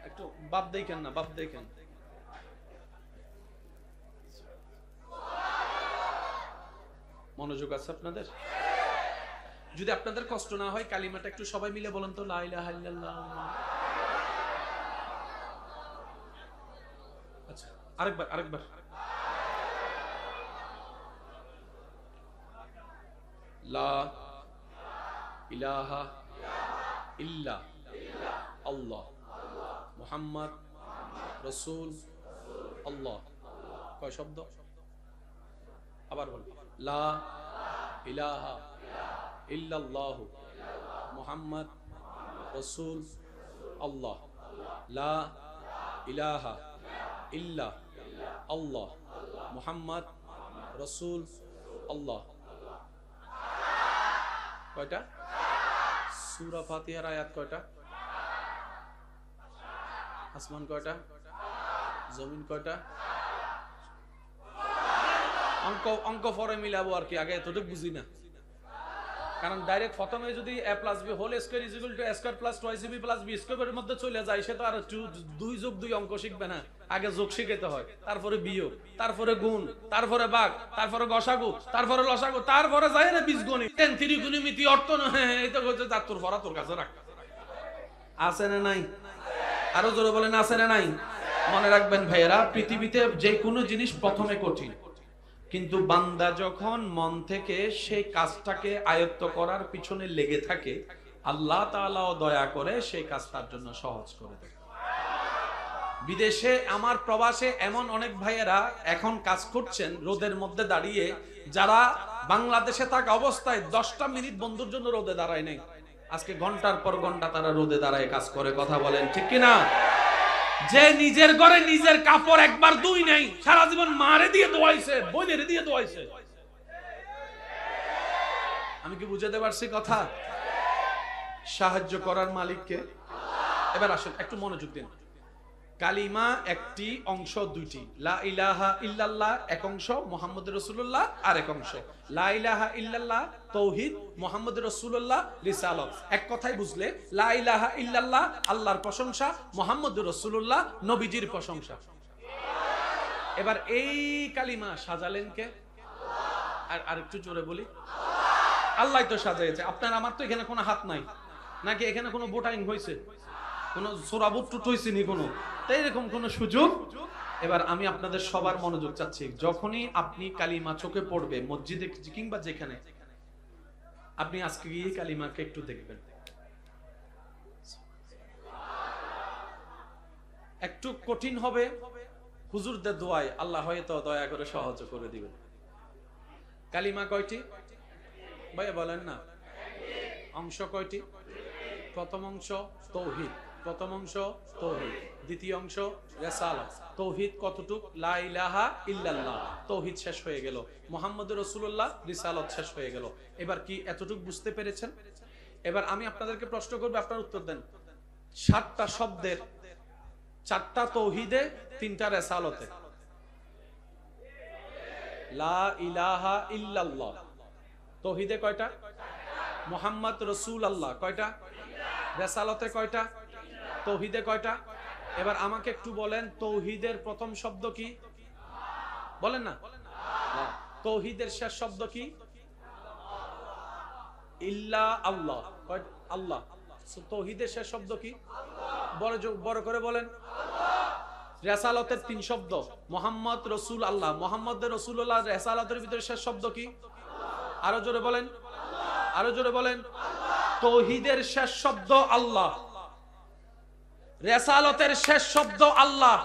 একটু বাপ দেখেন না, বাপ দেখেন। মনোযোগ আছে আপনাদের? যদি আপনাদের কষ্ট না হয় কালিমাটা একটু সবাই মিলে বলেন তো, লা ইলাহা ইল্লাল্লাহ। আচ্ছা, আরেকবার লা ইলাহা ইল্লা আল্লাহ মুহাম্মদ রাসূল আল্লাহ। কয় শব্দ? আবার বল, লা ইলাহা ইল্লাল্লাহু মুহাম্মদ রাসূল আল্লাহ। লা ইলাহা ইল্লা আল্লাহ মুহাম্মদ রাসূল আল্লাহ। কয়টা? সূরা ফাতিহার আয়াত কয়টা? আসমান কয়টা? জমিন কয়টা? অঙ্ক পরে মিলাবো আর কি, আগে এতটুকু বুঝি না। কারণ ডাইরেক্ট প্রথমে যদি a + b whole square = a square + 2ab + b স্কয়ারের মধ্যে চলে যায়, সে তো আর 2 + 2 অঙ্ক শিখবে না। আগে যোগ শিখাতে হয়, তারপরে বিয়োগ, তারপরে গুণ, তারপরে ভাগ, তারপরে গসাগু, তারপরে লসাগু, তারপরে যায় না বীজগণিত, ত্রিকোণমিতি, অর্থ। হ্যাঁ, এই তো হচ্ছে তোর পড়া তোর কাছে রাখ। আছে না নাই? আরো জোরে বলেন, আছে না নাই? মনে রাখবেন ভাইয়েরা, পৃথিবীতে যে কোনো জিনিস প্রথমে কঠিন, কিন্তু বান্দা যখন মন থেকে সেই কাজটাকে আয়ত্ত করার পিছনে লেগে থাকে, আল্লাহ তাআলাও দয়া করে সেই কাজ তার জন্য সহজ করে দেয়। বিদেশে আমার প্রবাসে এমন অনেক ভাইয়েরা এখন কাজ করছেন রোদের মধ্যে দাঁড়িয়ে, যারা বাংলাদেশে থাকা অবস্থায় 10টা মিনিট বন্ধুর জন্য রোদে দাঁড়ায় নাই, আজকে ঘন্টার পর ঘন্টা তারা রোদে দাঁড়ায় কাজ করে। কথা বলেন ঠিক কিনা? যে নিজের ঘরে নিজের কাপড় একবার ধুই নাই, সারা জীবন মারে দিয়ে ধোয়াইছে, বোনের দিয়ে ধোয়াইছে। আমি কি বুঝাতে পারছি কথা? সাহায্য করার মালিককে। এবার আসেন একটু মনোযোগ দিন। কালিমা একটি অংশ দুইটি। লা ইলাহা ইল্লাল্লাহ এক অংশ, মুহাম্মদুর রাসূলুল্লাহ আরেক অংশ। লা ইলাহা ইল্লাল্লাহ তাওহীদ, মুহাম্মদুর রাসূলুল্লাহ রিসালাত। এক কথাই বুঝলে লা ইলাহা ইল্লাল্লাহ আল্লাহর প্রশংসা, মুহাম্মদুর রাসূলুল্লাহ নবীজির প্রশংসা। এবার এই কালিমা সাজালেন কে? আর আরেকটু জোরে বলি, আল্লাহই তো সাজাইছে। আপনার আমার তো এখানে কোনো হাত নাই, নাকি এখানে কোনো ভোটাইং হয়েছে, কোনো সোরাবুট টুট হয়েছে নি কোনো, তাই এরকম কোনো সুযোগ। এবার আমি আপনাদের সবার মনোযোগ চাচ্ছি, যখনই আপনি কালিমা চোখে পড়বে মসজিদে কিংবা যেখানে, আপনি আজকে গিয়ে কালিমাকে একটু দেখবেন। একটু কঠিন হবে, হুজুরদের দোয়ায় আল্লাহ হয়তো দয়া করে সহজ করে দিবেন। কালিমা কয়টি ভাই বলেন না? অংশ কয়টি? প্রথম অংশ তাওহীদ, প্রথম অংশ তাওহীদ, দ্বিতীয় অংশ রিসালাত। তাওহীদ কতটুক? লা ইলাহা ইল্লাল্লাহ, তাওহীদ শেষ হয়ে গেল। মুহাম্মদুর রাসূলুল্লাহ রিসালাত শেষ হয়ে গেল। এবার কি এতটুক বুঝতে পেরেছেন? এবার আমি আপনাদেরকে প্রশ্ন করব, আপনারা উত্তর দেন। 7টা শব্দের 4টা তাওহীদে, 3টা রিসালাতে। লা ইলাহা ইল্লাল্লাহ তাওহীদে কয়টা? মুহাম্মদ রাসূলুল্লাহ কয়টা? রিসালাতে কয়টা? তাওহীদে কয়টা? এবার আমাকে একটু বলেন, তাওহীদের প্রথম শব্দ কি? বলেন না। তাওহীদের শেষ শব্দ কি? ইল্লা আল্লাহ। আল্লাহ। তাওহীদের শেষ শব্দ কি? বড় করে বলেন। রিসালাতের 3 শব্দ, মুহাম্মদ রাসূল আল্লাহ, মুহাম্মদ রাসূলুল্লাহ। রিসালাতের ভিতরে শেষ শব্দ কি? আরো জোরে বলেন, আরো জোরে বলেন। তাওহীদের শেষ শব্দ আল্লাহ, রিসালাতের শেষ শব্দ আল্লাহ।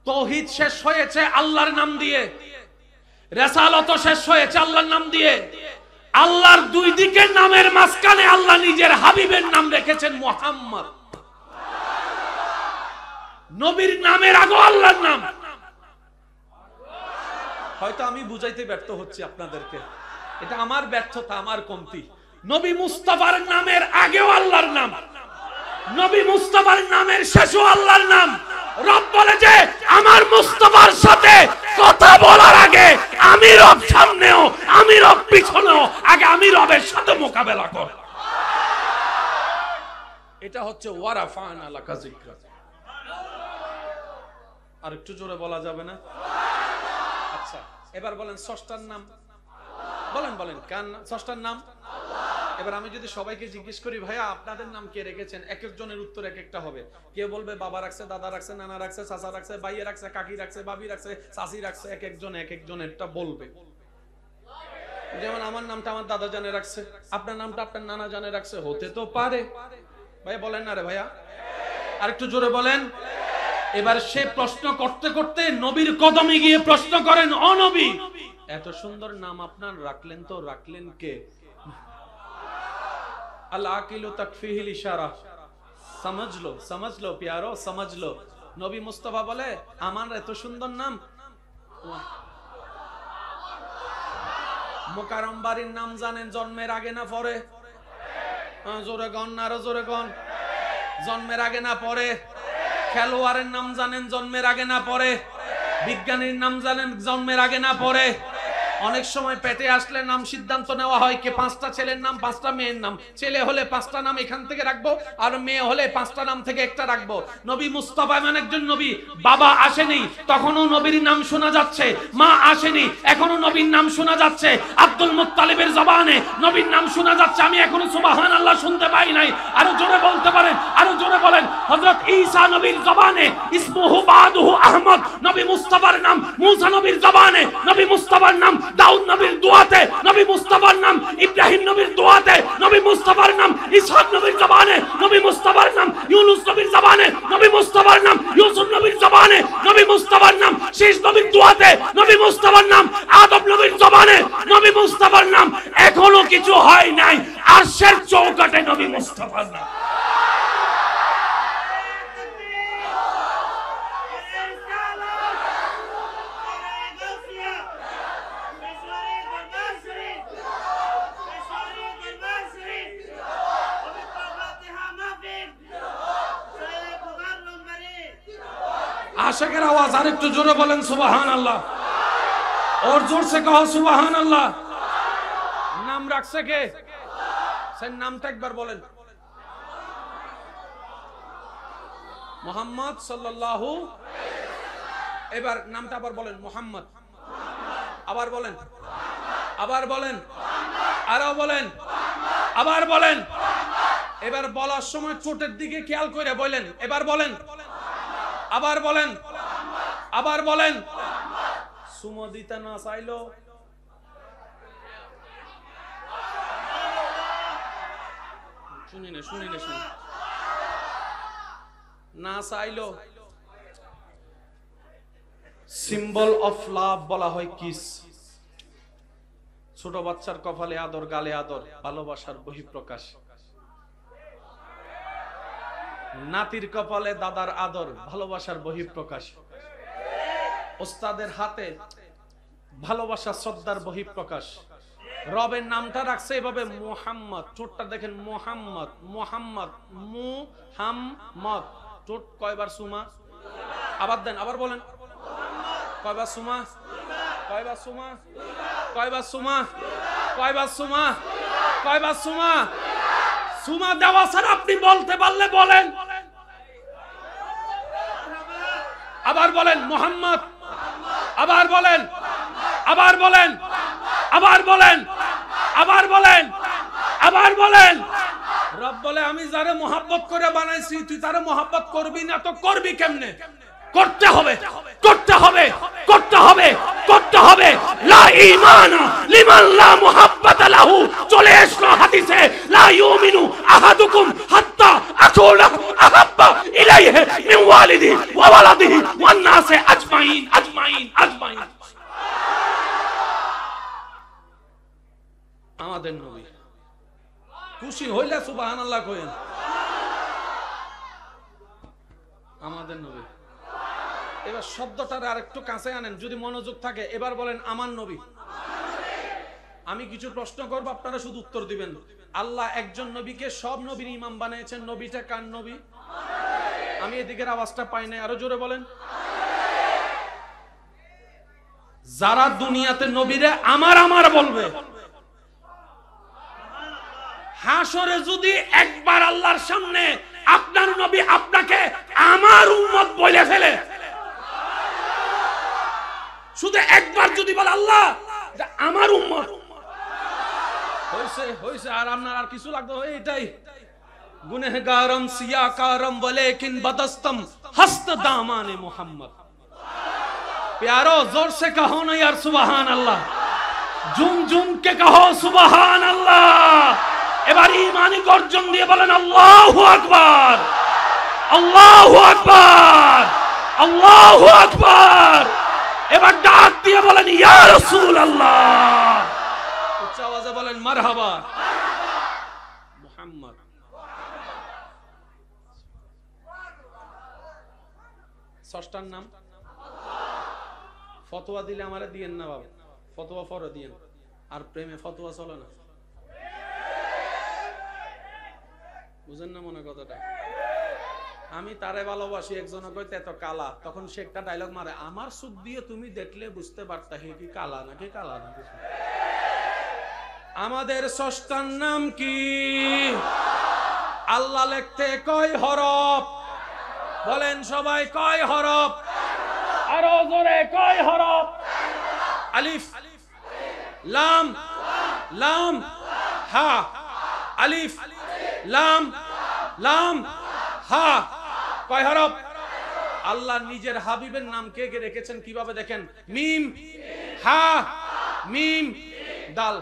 তাওহীদ শেষ হয়েছে আল্লাহর নাম দিয়ে, রিসালাতও শেষ হয়েছে আল্লাহর নাম দিয়ে। আল্লাহর দুই দিকের নামের মাঝখানে আল্লাহ নিজের হাবিবের নাম রেখেছেন মুহাম্মদ। নবীর নামের আগে আল্লাহর নাম। হয়তো আমি বুঝাইতে ব্যর্থ হচ্ছি আপনাদেরকে, এটা আমার ব্যর্থতা, আমার কমতি। নবী মুস্তাফার নামের আগেও আল্লাহর নাম, নবী মুস্তাফার নামের শেষও আল্লাহর নাম। রব বলে যে আমার মুস্তাফার সাথে কথা বলার আগে আমি রব সামনেও, আমি রব পিছনেও, আগে আমি রবের সাথে মোকাবেলা কর। এটা হচ্ছে ওয়ারাফানা লাকা যিকরা। আর একটু জোরে বলা যাবে না? আচ্ছা, এবার বলেন স্রষ্টার নাম বলেন, বলেন কার নাম? স্রষ্টার নাম। এবার আমি যদি সবাইকে জিজ্ঞেস করি ভাইয়া আপনাদের নাম কে রেখেছেন, এক একজনের উত্তর এক একটা হবে। কেউ বলবে বাবা রাখছে, দাদা রাখছে, নানা রাখছে, চাচা রাখছে, ভাইয়া রাখছে, কাকি রাখছে, ভাবি রাখছে, চাচি রাখছে, এক একজনেরটা বলবে। যেমন আমার নামটা আমার দাদা জানে রাখছে, আপনার নামটা আপনার নানা জানে রাখছে, হতে তো পারে। ভাইয়া বলেন না রে ভাইয়া, আরেকটু জোরে বলেন। এবার সে প্রশ্ন করতে করতে নবীর কদমে গিয়ে প্রশ্ন করেন, ও নবী, এত সুন্দর নাম আপনার রাখলেন তো রাখলেন কে? আল আকিলু তাকফিহিল ইশারা, समझ लो प्यारो, समझ लो। নবী মুস্তাফা বলে আমার এত সুন্দর নাম, মুকাররম বাড়ির নাম জানেন জন্মের আগে না পরে? জোরে গন, আরো জোরে গন। জন্মের আগে না পরে? খেলোয়াড়ের নাম জানেন জন্মের আগে না পরে? বিজ্ঞানীর নাম জানেন জন্মের আগে না পরে? অনেক সময় পেটে আসলে নাম সিদ্ধান্ত নেওয়া হয় কে 5টা ছেলের নাম 5টা মেয়ের নাম, ছেলে হলে 5টা নাম এখান থেকে রাখবো, আর মেয়ে হলে 5টা নাম থেকে একটা রাখবো। নবী মুস্তাফা এমন একজন নবী, বাবা আসেনি তখনও নবীর নাম শোনা যাচ্ছে, মা আসেনি এখনো নবীর নাম শোনা যাচ্ছে, আব্দুল মুত্তালিবের জবানে নবীর নাম শোনা যাচ্ছে, আমি এখনো সুবহানাল্লাহ শুনতে পাই নাই। আরো জোরে বলতে পারেন, আরো জোরে বলেন। হযরত ঈসা নবীর জবানে ইসমুহু বাদুহু আহমদ, নবী মুস্তাফার নাম। মুসা নবীর জবানে নবী মুস্তাফার নাম। দাউদ নবীর দোয়াতে নবী মুস্তাফার নাম। ইব্রাহিম নবীর দোয়াতে নবী মুস্তাফার নাম। ইসহাক নবীর জবানে নবী মুস্তাফার নাম। ইউনুস নবীর জবানে নবী মুস্তাফার নাম। ইউসুফ নবীর জবানে নবী মুস্তাফার নাম। শেষ নবীর দোয়াতে নবী মুস্তাফার নাম। আদম নবীর জবানে নবী মুস্তাফার নাম। এখনো কিছু হয় নাই, আরশের চৌকাঠে নবী মুস্তাফার নাম। আশিকের আওয়াজ আরেকটু জোরে বলেন সুবহানাল্লাহ, और जोर से कहो সুবহানাল্লাহ। নাম রাখছে কে? সেই নামটা একবার বলেন। মুহাম্মদ সাল্লাল্লাহু। এবার নামটা আবার বলেন, মুহাম্মদ। আবার বলেন, আবার বলেন, আরো বলেন, আবার বলেন। এবার বলার সময় ঠোঁটের দিকে খেয়াল করে বলেন। এবার বলেন, আবার বলেন, আবার বলেন। সুমদিতা না চাইলো শুনি না, শুনি না, শুনি না চাইলো। সিম্বল অফ লাভ বলা হয় কিস। ছোট বাচ্চার কপালে আদর, গালে আদর, ভালোবাসার বহিঃপ্রকাশ। নাতির কপালে দাদার আদর, ভালোবাসার বহিঃপ্রকাশ। ওস্তাদের হাতে ভালোবাসা, শ্রদ্ধার বহিঃপ্রকাশ। রবের নামটা রাখছে এভাবে মুহাম্মদ। ঠোঁটটা দেখেন, মুহাম্মদ, মুহাম্মদ, মুহাম্মদ। ঠোঁট কয়বার সুমা? আবার দেন, আবার বলেন। কয়বার সুমা? কয়বার সুমা? কয়বার সুমা? কয়বার সুমা? কয়বার সুমা? সুমা দেওয়া স্যার আপনি বলতে পারলে বলেন। আবার বলেন মুহাম্মদ, আবার বলেন, আবার বলেন, আবার বলেন, আবার বলেন, আবার বলেন। রব বলে আমি যারে মোহাব্বত করে বানাইছি তুই তারে মোহাব্বত করবি না তো করবি কেমনে? করতে হবে, করতে হবে, করতে হবে, করতে হবে। লা ঈমান লিমান লা মুহাব্বাতা লাহু। চলে এসো হাদিসে, লা ইউমিনু আহাদুকুম হাত্তা আকুলা আহাব্বা ইলাইহি মিন ওয়ালিদিহি ওয়া ওয়ালাদিহি ওয়ান নাসি আজমাইন, আজমাইন, আজমাইন। আমাদের নবী খুশি হইলে সুবহানাল্লাহ কইেন। আমাদের নবী। এবার শব্দটার আরেকটু কাছে আনেন যদি মনোযোগ থাকে। এবার বলেন আমার নবী। আমি কিছু প্রশ্ন করব, আপনারা শুধু উত্তর দিবেন। আল্লাহ একজন নবীকে সব নবীর ইমাম বানিয়েছেন, নবীটা কার নবী? আমি এদিকের আওয়াজটা পাই নাই, আরো জোরে বলেন। যারা দুনিয়াতে নবীরে আমার আমার বলবে, হাসরে যদি একবার আল্লাহর সামনে আপনার নবী আপনাকে আমার উম্মত বলে ফেলে, শুধু একবার যদি বলে আল্লাহ আমার উম্মত, হইছে হইছে, আর আপনার আর কিছু লাগবে, এটাই গুনহগারম সিয়াকারম ওয়ালাকিন বদস্তম হস্ত দামানে মুহাম্মদ। प्यारो जोर से कहो ना यार सुबहान अल्लाह, झूम झूम के कहो सुबहान अल्लाह। এবার ঈমানি গর্জন দিয়ে বলেন আল্লাহু আকবার, আল্লাহু আকবার, আল্লাহু আকবার। এবার ডাক দিয়ে বলেন ইয়া রাসূলুল্লাহ, উচ্চ আওয়াজে বলেন মারহাবা মুহাম্মদ। ষষ্ঠটার নাম ফতোয়া দিলে আমারে দিয়েন না বাবা, ফতোয়া পরে দিয়েন, আর প্রেমে ফতোয়া চলে না, বুঝেন না মনে কথাটা। আমি তারে ভালোবাসি, একজন কইতে এত কালা, তখন সে একটা ডায়লগ মারে, আমার চোখ দিয়ে তুমি দেখলে বুঝতে পারতা হে কি কালা নাকি কালা না। আমাদের ষষ্ঠটার নাম কি? আল্লাহ লিখতে কয় হরফ? বলেন সবাই কয় হরফ? আরো জোরে কয় হরফ? আলিফ লাম লাম হা, আলিফ লাম লাম হা, কয় হরফ? আল্লাহ নিজের হাবিবের নাম কে কে রেখেছেন কিভাবে দেখেন, মিম হা মিম দাল।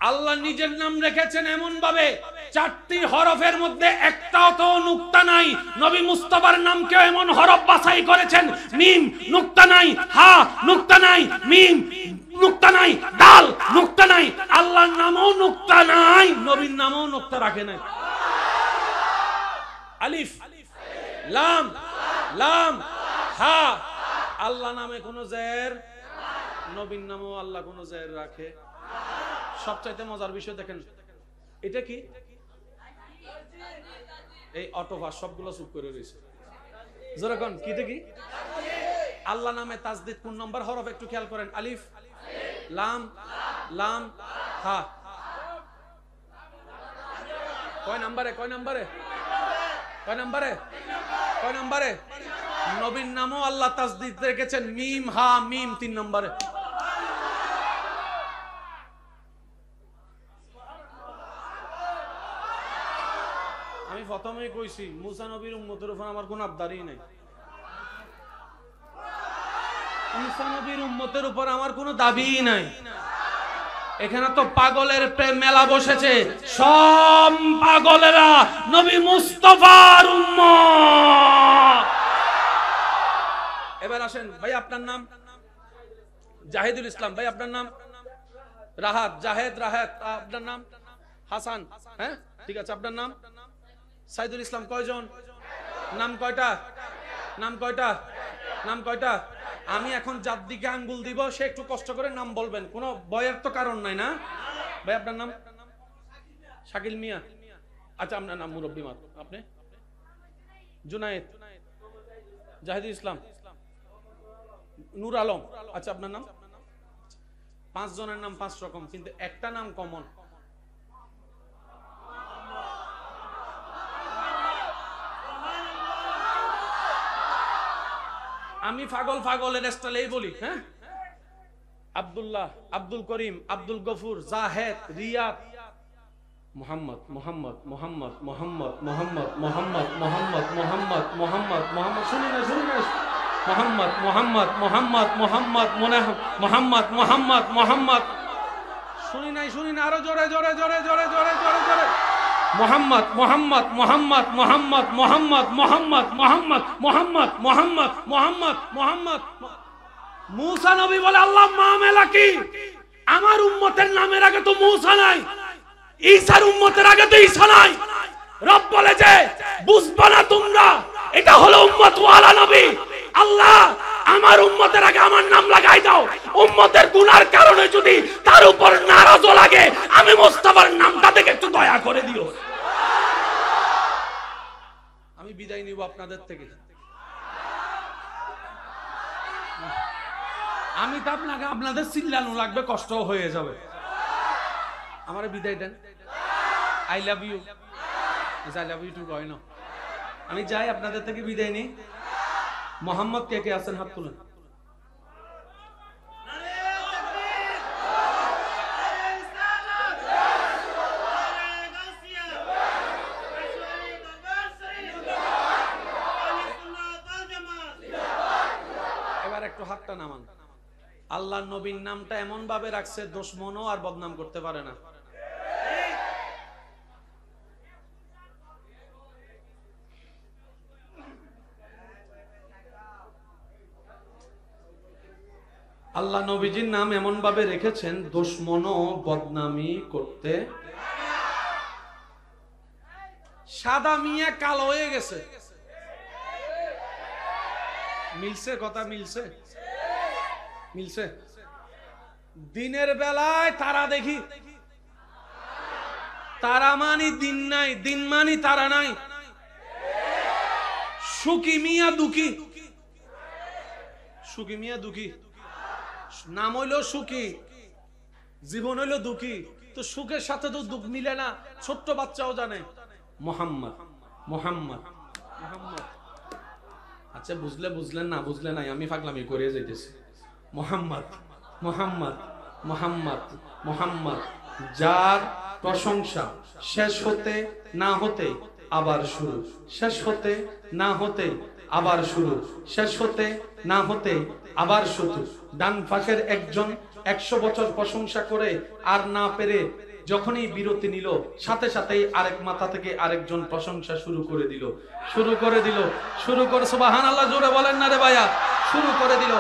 আল্লাহ নিজের নাম রেখেছেন এমন ভাবে, চারটি হরফের মধ্যে একটাও তো নুক্তা নাই। নবী মুস্তাফার নামকে এমন হরফ বাছাই করেছেন, মিম নুক্তা নাই, হা নুক্তা নাই, মিম নুক্তা নাই, দাল নুক্তা নাই। আল্লাহর নামও নুক্তা নাই, নবীর নামও নুক্তা রাখে নাই। আলিফ লাম লাম হা, আল্লাহ নামে কোনো জের, নবীর নামও আল্লাহ কোনো জের রাখে। সবচাইতে মজার বিষয় দেখেন, এটা কি? এই অটোভাস সবগুলো চুপ করে রয়েছে, যেরকম কি কি আল্লাহ নামে তাজদিদ কোন নম্বর হরফ একটু খেয়াল করেন, আলিফ লাম লাম হা, কয় নম্বরে কয় নম্বরে কয় নম্বরে কয় নম্বরে? নবীর নামও আল্লাহ তাজদিদ রেখেছেন মিম হা মিম 3 নম্বরে। আমি প্রথমেই কইছি মুসা নবীর উম্মতের উপর আমার কোনো আবদারই নাই, মুসা নবীর উম্মতের উপর আমার কোনো দাবিই নাই। এখানে তো পাগলের প্রেম মেলা বসেছে, সব পাগলেরা নবী মুস্তাফার উম্মত। এবার আসেন ভাই, আপনার নাম জাহিদুল ইসলাম, ভাই আপনার নাম রাহাত, জাহেদ রাহাত, আপনার নাম হাসান, হ্যাঁ ঠিক আছে, আপনার নাম সাইদুল ইসলাম। কয়জন? নাম কয়টা? নাম কয়টা? নাম কয়টা? আমি এখন যার দিকে আঙ্গুল দিব সে একটু কষ্ট করে নাম বলবেন, কোনো ভয়ের তো কারণ নাই না। ভাই আপনার নাম? শাকিল মিয়া। আচ্ছা আপনার নাম মুরব্বী মাত, আপনি? জুনায়েদ, জাহিদুল ইসলাম, নূর আলম। আচ্ছা আপনার নাম? 5 জনের নাম 5 রকম, কিন্তু একটা নাম কমন। আমি পাগল পাগলের স্টাইলেই বলি, হ্যাঁ? আব্দুল্লাহ, আব্দুল করিম, আব্দুল গফুর, জাহেদ, রিয়াদ, মোহাম্মদ মোহাম্মদ মোহাম্মদ মোহাম্মদ মোহাম্মদ মোহাম্মদ মোহাম্মদ মোহাম্মদ মোহাম্মদ মোহাম্মদ, শুনি না শুনি না, মোহাম্মদ মোহাম্মদ মোহাম্মদ মোহাম্মদ মোহাম্মদ মোহাম্মদ মোহাম্মদ, শুনি নাই শুনি না, আরো জোরে জোরে জোরে জোরে জোরে জোরে জোরে, মোহাম্মদ মোহাম্মদ মোহাম্মদ মোহাম্মদ মোহাম্মদ মোহাম্মদ মোহাম্মদ মোহাম্মদ মোহাম্মদ মোহাম্মদ মোহাম্মদ। মুসা নবী বলে আল্লাহ মামেলা কি, আমার উম্মতের নামের আগে তো মুসা নাই, ঈসার উম্মতের আগে তো ঈসা নাই। রব বলে যে বুঝবা না তোমরা, এটা হলো উম্মত ওয়ালা নবী। আল্লাহ আমার উম্মতের আগে আমার নাম লাগাই দাও, উম্মতের গুনার কারণে যদি তার উপর নারাজ লাগে, আমি মুস্তাফার নামটা দেখে একটু দয়া করে দিও। আমি আমি বিদায় নিব আপনাদের থেকে। আমি তো আপনাকে আপনাদের চিল্লানো লাগবে, কষ্ট হয়ে যাবে। আমারে বিদায় দেন। I love you, I love you too কয় না। আমি যাই, আপনাদের থেকে বিদায় নিই। মোহাম্মদ কে কে আছেন হাত তুলেন। এবার একটু হাতটা নামান। আল্লাহর নবীর নামটা এমন ভাবে রাখছে দুশমনও আর বদনাম করতে পারে না। আল্লাহ নবীজির নাম এমন ভাবে রেখেছেন দুশমনও বদনামি করতে। সাদা মিয়া কালো হয়ে গেছে, মিলছে কথা, মিলছে মিলছে। দিনের বেলায় তারা দেখি, তারা মানি দিন নাই, দিন মানি তারা নাই। সুখী মিয়া দুঃখী, সুখী মিয়া দুঃখী। নাম হইল সুখী, জীবন হইল দুঃখী। তো সুখের সাথে তো দুঃখ মিলে না, ছোট্ট বাচ্চাও জানে মোহাম্মদ মোহাম্মদ মোহাম্মদ। আচ্ছা বুঝলে বুঝলেন, না বুঝলে নাই, আমি পাগলামি করে যাইতেছি। মোহাম্মদ মোহাম্মদ মোহাম্মদ মোহাম্মদ, যার প্রশংসা শেষ হতে না হতে আবার শুরু, শেষ হতে না হতে আবার শুরু, শেষ হতে না হতে আবার শুরু। ডান পাশের একজন 100 বছর প্রশংসা করে আর না পেরে যখনই বিরতি নিল, সাথে সাথেই আরেক মাথা থেকে আরেকজন প্রশংসা শুরু করে দিল, শুরু করে দিল, শুরু করে। সুবহানাল্লাহ জোরে বলেন না রে ভাইয়া। শুরু করে দিল।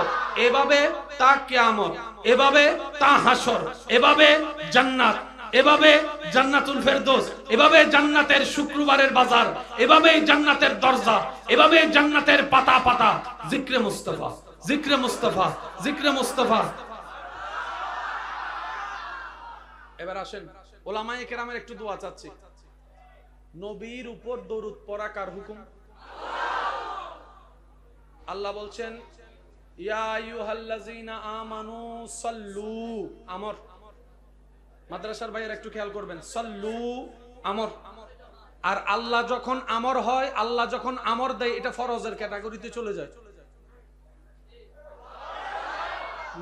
এভাবে তা কিয়ামত, এভাবে তা হাসর, এভাবে জান্নাত, এভাবে জান্নাতুল ফেরদৌস, এভাবে জান্নাতের শুক্রবারের বাজার, এভাবে জান্নাতের দরজা, এভাবে জান্নাতের পাতা পাতা জিক্রে মুস্তাফা, জিক্রে মুস্তাফা, জিক্রে মুস্তাফা। এবার আসেন ওলামায়ে কেরামের একটু দোয়া চাচ্ছি। নবীর উপর দরুদ পড়া কার হুকুম? আল্লাহ বলছেন ইয়া আইয়ুহাল্লাযীনা আমানু সাল্লু, আমর। মাদ্রাসার ভাইয়েরা একটু খেয়াল করবেন, সাল্লু আমর। আর আল্লাহ যখন আমর হয়, আল্লাহ যখন আমর দেয়, এটা ফরজের ক্যাটাগরিতে চলে যায়।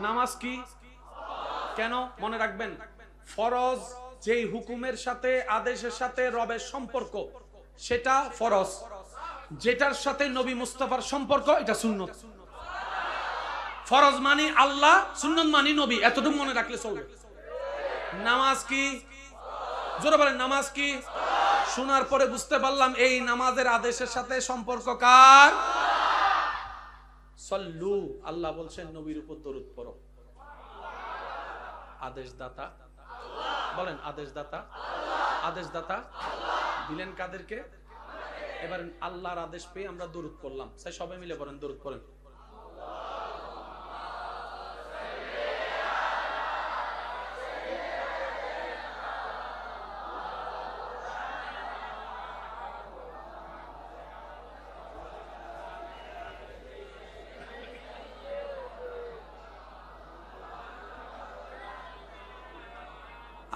নামাজ কি? কেন? মনে রাখবেন, ফরজ যেই হুকুমের সাথে, আদেশের সাথে রবের সম্পর্ক, সেটা ফরজ। যেটার সাথে নবী মুস্তাফার সম্পর্ক, এটা সুন্নত। ফরজ মানি আল্লাহ, সুন্নত মানি নবী, এতটুকু মনে রাখলে চলবে। নামাজ কি? জোরে বলেন, নামাজ কি? শোনার পরে বুঝতে পারলাম এই নামাজের আদেশের সাথে সম্পর্ক কার? সাল্লু। আল্লাহ বলছেন নবীর উপর দরুদ পড়ো। আদেশদাতা বলেন, আদেশদাতা। আদেশদাতা দিলেন কাদেরকে? এবার আল্লাহর আদেশ পেয়ে আমরা দরুদ পড়লাম। তাই সবাই মিলে বলেন, দরুদ পড়েন।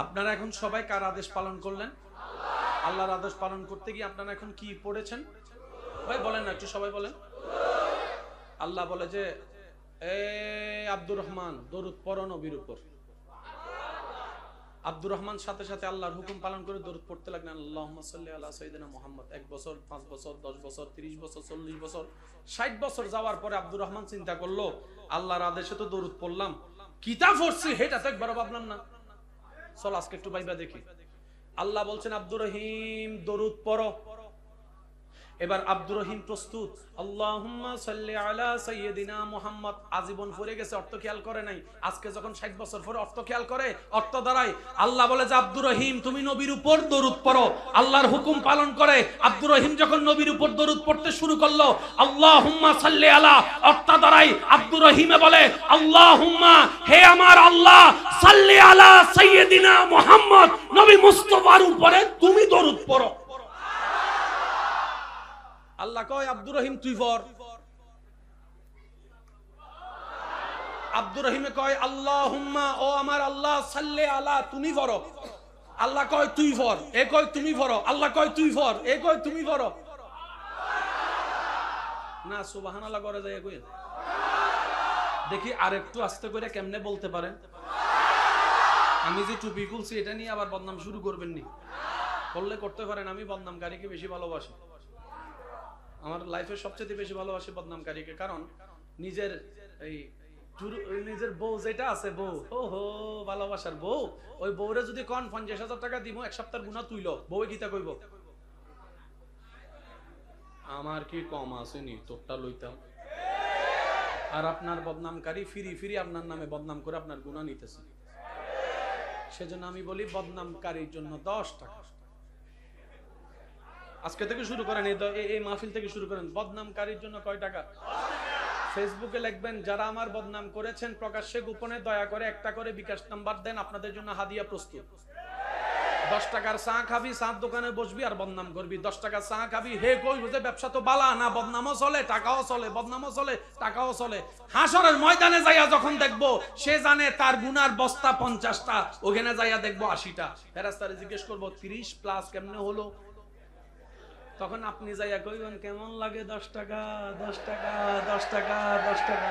আপনারা এখন সবাই কার আদেশ পালন করলেন? আল্লাহর আদেশ পালন করতে গিয়ে আপনারা এখন কি পড়েছেন ভাই বলেন না, একটু সবাই বলেন। আল্লাহ বলে যে এ আব্দুর রহমান দরুদ পড়ো নবীর উপর। আব্দুর রহমান সাথে সাথে আল্লাহর হুকুম পালন করে দরুদ পড়তে লাগলেন, আল্লাহুম্মা সাল্লি আলা সাইয়্যিদিনা মুহাম্মদ। 1 বছর, 5 বছর, 10 বছর, 30 বছর, 40 বছর, 60 বছর যাওয়ার পরে আব্দুর রহমান চিন্তা করলো, আল্লাহর আদেশে তো দরুদ পড়লাম, কিতাব পড়ছি, এটা তো একবার ভাবলাম না। চল আজকে একটু ভাইবা দেখি। আল্লাহ বলছেন আব্দুর রহিম দরুদ পড়ো। এবার আব্দুর রহিম প্রস্তুত, আল্লাহুম্মা সাল্লি আলা সাইয়্যিদিনা মুহাম্মদ। আজীবন পড়ে গেছে, অর্থ খেয়াল করে নাই। আজকে যখন 60 বছর পরে অর্থ খেয়াল করে, অর্থ দাঁড়ায়। আল্লাহ বলে যে আব্দুর রহিম তুমি নবীর উপর দরুদ পড়ো। আল্লাহর হুকুম পালন করে আব্দুর রহিম যখন নবীর উপর দরুদ পড়তে শুরু করলো, আল্লাহুম্মা সাল্লি আলা, অর্থ দাঁড়ায় আব্দুর রহিমে বলে আল্লাহুম্মা, হে আমার আল্লাহ, সাল্লি আলা সাইয়্যিদিনা মুহাম্মদ, নবী মুস্তাফার উপরে তুমি দরুদ পড়ো। আল্লাহ কয় আব্দুর রহিম তুই পর। আব্দুর রহিমে কয় আল্লাহুম্মা, ও আমার আল্লাহ, সাল্লি আলা, তুমি পড়ো। আল্লাহ কয় তুই পড়, এ কয় তুমি পড়ো। আল্লাহ কয় তুই পড়, এ কয় তুমি পড়ো। না সুবহানাল্লাহ করে যায় কই। দেখি আরেকটু আস্তে করে কেমনে বলতে পারেন। আমি যে টুপি খুলছি এটা নিয়ে আবার বদনাম শুরু করবেন নি। করলে করতে পারেন, আমি বদনামকারীকে বেশি ভালোবাসি। আমার লাইফে সবচেয়ে বেশি ভালোবাসি বদনামকারীকে, কারণ নিজের নিজের বউ যেটা আছে, বউ ওহো ভালোবাসার বউ, ওই বউরে যদি কোন 50,000 টাকা দিব, এক সপ্তাহের গুনাহ তুইল, বউয়ে গীতা কইব আমার কি কম আসেনি, তোরটা লইতাম। আর আপনার বদনামকারী ফিরি ফিরি আপনার নামে বদনাম করে আপনার গুনাহ নিতেছে। সেজন্য আমি বলি বদনামকারীর জন্য 10 টাকা। আজকে থেকে শুরু করেন, এই মাহফিল থেকে শুরু করেন। বদনামকারীর জন্য কয় টাকা? ফেসবুকে লিখবেন যারা আমার বদনাম করেছেন প্রকাশ্যে গোপনে দয়া করে একটা করে বিকাশ নাম্বার দেন, আপনাদের জন্য হাদিয়া প্রস্তুত। 10 টাকার চা খাবি, চার দোকানে বসবি আর বদনাম করবি। 10 টাকার চা খাবি, হে কই বুঝে ব্যবসা তো বালা না, বদনামও চলে টাকাও চলে, বদনামও চলে টাকাও চলে। হাসরের ময়দানে যাইয়া যখন দেখবো, সে জানে তার গুনার বস্তা 50টা, ওখানে যাইয়া দেখবো 80টা। ফেরেশতারে জিজ্ঞেস করবো 30 প্লাস কেমনে হলো? তখন আপনি যাইয়া কইবেন কেমন লাগে 10 টাকা 10 টাকা 10 টাকা 10 টাকা।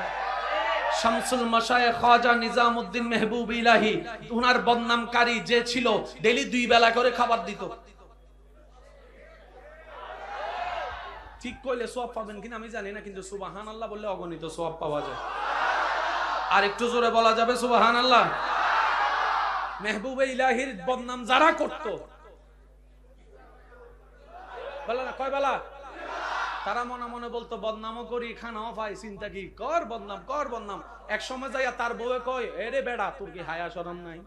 শামসুল মাশায়েখ খাজা নিজামউদ্দিন মেহবুব ইলাহি, উনার বদনামকারী যে ছিল, ডেইলি 2 বেলা করে খাবার দিত। ঠিক কইলে সওয়াব পাবেন কিনা আমি জানি না, কিন্তু সুবহানাল্লাহ বললে অগণিত সওয়াব পাওয়া যায়। আর একটু জোরে বলা যাবে সুবহানাল্লাহ? মেহবুব ইলাহির বদনাম যারা করত, বলে না কয় বেলা, তারা মনে মনে বলতো বদনামও করি খানাও পাই, চিন্তা কি, কর বদনাম কর বদনাম। এক সময় যাইয়া তার বউয়ে কয় এরে বেড়া তোর কি হায়া শরম নাই?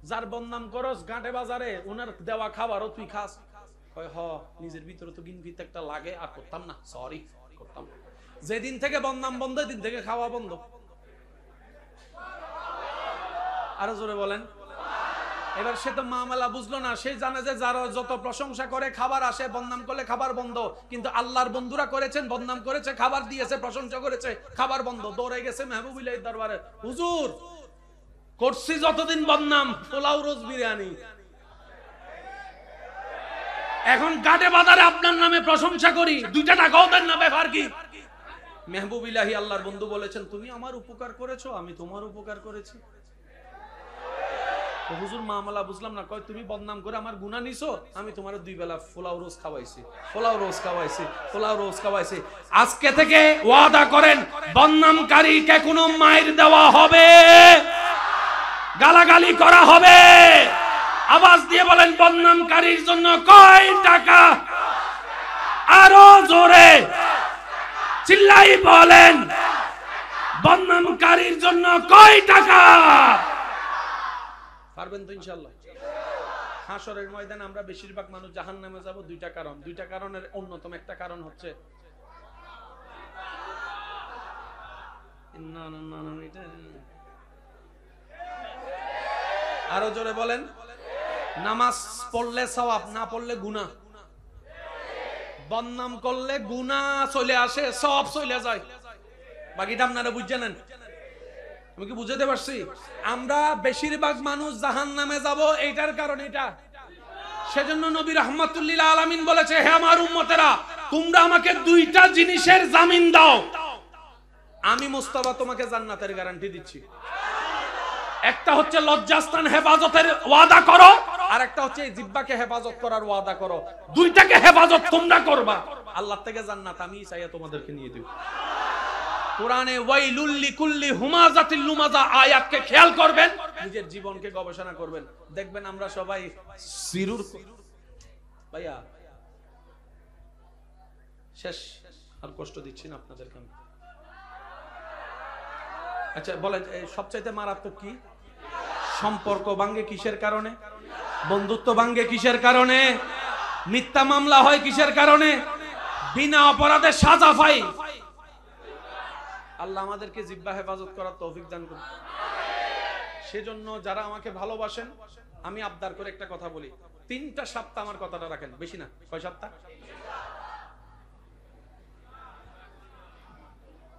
যার বদনাম করস গাঁটে বাজারে, উনার দেওয়া খাবারও তুই খাস। কয় হ, নিজের ভিতরে তো গিনফিত একটা লাগে, আর করতাম না, সরি করতাম। যেদিন থেকে বদনাম বন্ধ, দিন থেকে খাওয়া বন্ধ। আরো জোরে বলেন। এবার সে তো মামলা বুঝলো না, সে জানে যে যারা যত প্রশংসা করে খাবার আসে, বদনাম করলে খাবার বন্ধ। কিন্তু আল্লাহর বন্ধুরা করেছেন, বদনাম করেছে, খাবার দিয়েছে, প্রশংসা করেছে, খাবার বন্ধ। দৌড়ে গেছে মেহবুব ইলাহির দরবারে, হুজুর করছি যতদিন বদনাম, পোলাও রোজ বিরিয়ানি, এখন গাটে বাজারে আপনার নামে প্রশংসা করি, 2 টাকাও দেন না, ব্যাপার কি? মেহবুব ইলাহি আল্লাহর বন্ধু বলেছেন তুমি আমার উপকার করেছো, আমি তোমার উপকার করেছি। হুজুর মামলা বুঝলাম না। কয় তুমি বদনাম করে আমার গুনাহ নিছো, আমি তোমার 2 বেলা পোলাও রোজ খাওয়াইছি, পোলাও রোজ খাওয়াইছি, পোলাও রোজ খাওয়াইছি। আজকে থেকে ওয়াদা করেন বদনামকারীকে কোনো মাইর দেওয়া হবে, গালাগালি করা হবে। আওয়াজ দিয়ে বলেন বদনামকারীর জন্য কয় টাকা? আরো জোরে চিল্লাই বলেন বদনামকারীর জন্য কয় টাকা? পারবেন তো ইনশাআল্লাহ? হাসরের ময়দানে আমরা বেশিরভাগ মানুষ জাহান্নামে যাব 2টা কারণ। 2টা কারণের অন্যতম একটা কারণ হচ্ছে আরো জোরে বলেন, নামাজ পড়লে সওয়াব, না পড়লে গুনাহ। বদনাম করলে গুনাহ চলে আসে, সওয়াব চলে যায়। বাকিটা আপনারা বুঝে নেন। আমি কি বুঝাতে পারছি? আমরা বেশিরভাগ মানুষ জাহান্নামে যাব এইটার কারণ এটা। সেজন্য নবী রাহমাতুল লিল আলামিন বলেছে, হে আমার উম্মতেরা, তোমরা আমাকে 2টা জিনিসের জামিন দাও, আমি মুস্তাফা তোমাকে জান্নাতের গ্যারান্টি দিচ্ছি। একটা হচ্ছে লজ্জাস্থান হেফাজতের ওয়াদা করো, আর একটা হচ্ছে এই জিহ্বাকে হেফাজত করার ওয়াদা করো। 2টাকে হেফাজত তোমরা করবা, আল্লাহ থেকে জান্নাত আমি চাইয়া তোমাদেরকে নিয়ে দেব। কোরআনে ওয়াইলুল লিকুল্লি হুমাযাতিল লুমাযা আয়াতকে খেয়াল করবেন, নিজের জীবনকে গবেষণা করবেন, দেখবেন আমরা সবাই সিরুর। ভাইয়া শেষ, আর কষ্ট দিচ্ছি না আপনাদেরকে। আচ্ছা বলেন, সবচাইতে মারাত্মক কি? সম্পর্ক ভাঙ্গে কিসের কারণে? বন্ধুত্ব ভাঙ্গে কিসের কারণে? মিথ্যা মামলা হয় কিসের কারণে? বিনা অপরাধে সাজা পাই। আল্লাহ আমাদেরকে জিহ্বা হেফাজত করার তৌফিক দান করুন। সেজন্য যারা আমাকে ভালোবাসেন, আমি আবদার করে একটা কথা বলি, 3টা সপ্তাহ আমার কথাটা রাখেন, বেশি না। কয় সপ্তাহ?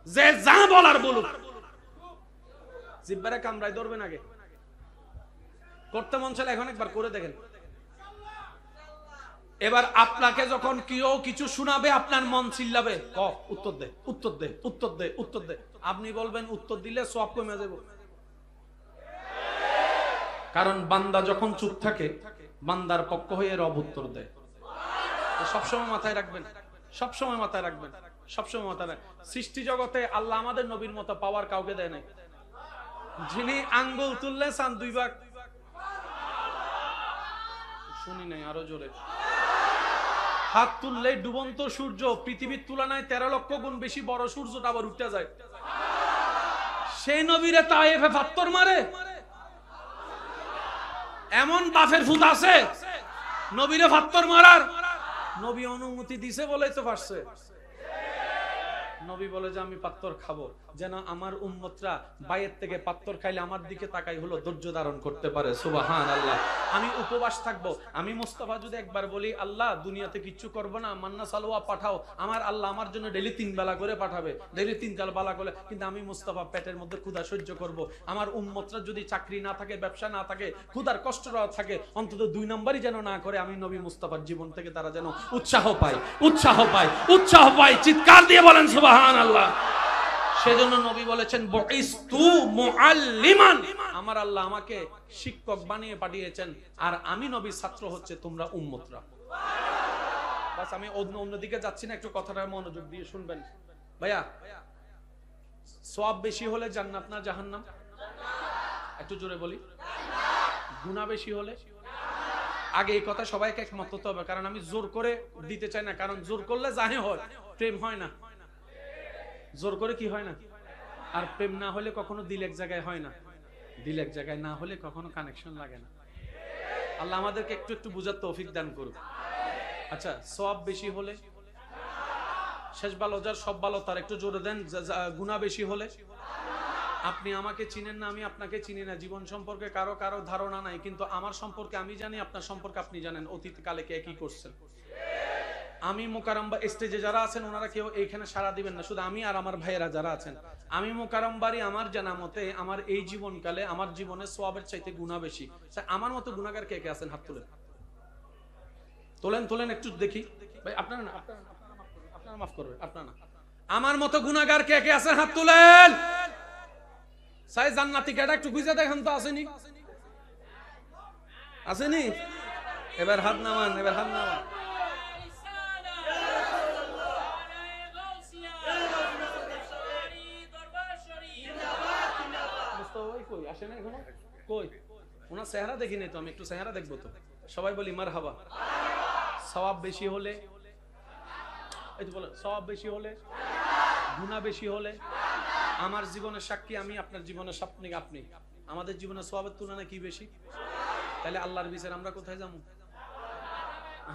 যে যা বলার বলুক, জিব্বারে কামড়াই ধরবেন আগে। করতে মন চাইলে এখন একবার করে দেখেন। এবার আপনাকে যখন কেউ কিছু শোনাবে আপনার মন চিল্লাবে, ক উত্তর দে, উত্তর দে, উত্তর দে, উত্তর দে। আপনি বলবেন উত্তর দিলে সব কমে যাবে। কারণ বান্দা যখন চুপ থাকে বান্দার পক্ষ হয়ে রব উত্তর দেয়। সবসময় মাথায় রাখবেন, সবসময় মাথায় রাখবেন, সবসময় মাথায় রাখবেন। সৃষ্টি জগতে আল্লাহ আমাদের নবীর মতো পাওয়ার কাউকে দেয় নাই। যিনি আঙ্গুল তুললে চান 2 ভাগ, শুনি নাই আরো জোরে, হাত তুললে ডুবন্ত সূর্য পৃথিবীর তুলনায় 13 লক্ষ গুণ বেশি বড় সূর্যটা আবার উঠে যায়। সেই নবীরে তায়েফে পাথর মারে, এমন বাফের ফুট আছে নবীরে পাথর মারার। নবী অনুমতি দিছে বলেই তো পারছে। নবী বলে যে আমি পাথর খাবো, যেন আমার উম্মতরা বাইরের থেকে পাথর খাইলে আমার দিকে তাকাই হলো ধৈর্য ধারণ করতে পারে। সুবহানাল্লাহ। আমি উপবাস থাকবো। আমি মুস্তাফা যদি একবার বলি আল্লাহ দুনিয়াতে কিচ্ছু করবো না, মান্না সালোয়া পাঠাও, আমার আল্লাহ আমার জন্য ডেইলি 3 বেলা করে পাঠাবে, ডেইলি 3 বেলা করে। কিন্তু আমি মুস্তাফা পেটের মধ্যে ক্ষুধা সহ্য করব। আমার উম্মতরা যদি চাকরি না থাকে, ব্যবসা না থাকে, ক্ষুধার কষ্টটা থাকে, অন্তত 2 নম্বরই যেন না করে। আমি নবী মুস্তাফার জীবন থেকে তারা যেন উৎসাহ পায়, উৎসাহ পায়, উৎসাহ পায়। চিৎকার দিয়ে বলেন সুবহানাল্লাহ। সেজন্য নবী বলেছেন বুইস্তু মুআল্লিমান, আমার আল্লাহ আমাকে শিক্ষক বানিয়ে পাঠিয়েছেন, আর আমি নবীর ছাত্র হচ্ছে তোমরা উম্মতরা। বাস আমি অন্যদিকে যাচ্ছি না, একটু কথাটা মনোযোগ দিয়ে শুনবেন। ভাইয়া, সওয়াব বেশি হলে জান্নাত না জাহান্নাম? একটু জোরে বলি। গুনাহ বেশি হলে? আগে এই কথা সবাইকে একমত হতে হবে, কারণ আমি জোর করে দিতে চাই না। কারণ জোর করলে জাহে হয়, প্রেম হয় না। জোর করে কি হয় না? আর প্রেম না হলে কখনো দিল এক জায়গায় হয় না, দিল এক জায়গায় না হলে কখনো কানেকশন লাগে না। আল্লাহ আমাদেরকে একটু একটু বুঝার তৌফিক দান করুক। আচ্ছা, সওয়াব বেশি হলে? শেষ ভালো যার সব ভালো তার, একটু জোরে দেন। গুনাহ বেশি হলে? আপনি আমাকে চিনেন না, আমি আপনাকে চিনি না, জীবন সম্পর্কে কারো কারো ধারণা নাই, কিন্তু আমার সম্পর্কে আমি জানি, আপনার সম্পর্কে আপনি জানেন অতীতকালে কে কি করছেন। আমি মোকাররম স্টেজে যারা আছেন ওনারা কেউ এইখানে সাড়া দিবেন না, শুধু আমি আর আমার ভাইয়েরা যারা আছেন। আমি মোকাররম বাড়ি, আমার জানা মতে আমার এই জীবনকালে আমার জীবনে সওয়াবের চাইতে গুনাহ বেশি। আমার মতো গুনাহগার কে কে আছেন? হাত তোলেন, তোলেন, তোলেন একটু দেখি। ভাই আপনারা না, আপনারা মাফ করবেন, আপনারা না। আমার মতো গুনাহগার কে কে আছেন? হাত তোলেন। সাই জান্নাতি কেডা একটু খুঁজে দেখেন তো, আসেনি? আসেনি? এবার হাত নামান, এবার হাত নামান। আসে না এখনো? কই ওনার চেহারা দেখি নাই তো, আমি একটু চেহারা দেখবো তো। সবাই বলি মারহাবা। সওয়াব বেশি হলে? এই তো বলেন, সওয়াব বেশি হলে? গুনাহ বেশি হলে? আমার জীবনের সাক্ষী আমি, আপনার জীবনের সাক্ষী আপনি। আমাদের জীবনের সওয়াবের তুলনায় কি বেশি? তাহলে আল্লাহর বিচার আমরা কোথায় যাবো?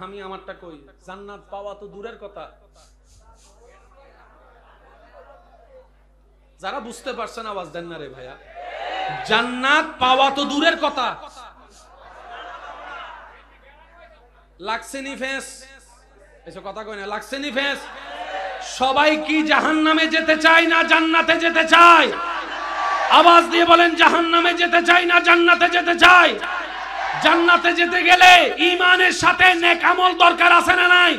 আমি আমারটা কই, জান্নাত পাওয়া তো দূরের কথা। যারা বুঝতে পারছেন আওয়াজ দেন না রে ভাইয়া। জান্নাত পাওয়া তো দূরের কথা, লাগছেনি ফেস, এসব কথা কই না, লাগছেনি ফেস। সবাই কি জাহান্নামে যেতে চায় না জান্নাতে যেতে চায়? আওয়াজ দিয়ে বলেন, জাহান্নামে যেতে চায় না জান্নাতে যেতে চায়? জান্নাতে যেতে গেলে ঈমানের সাথে নেক আমল দরকার আছে না নাই?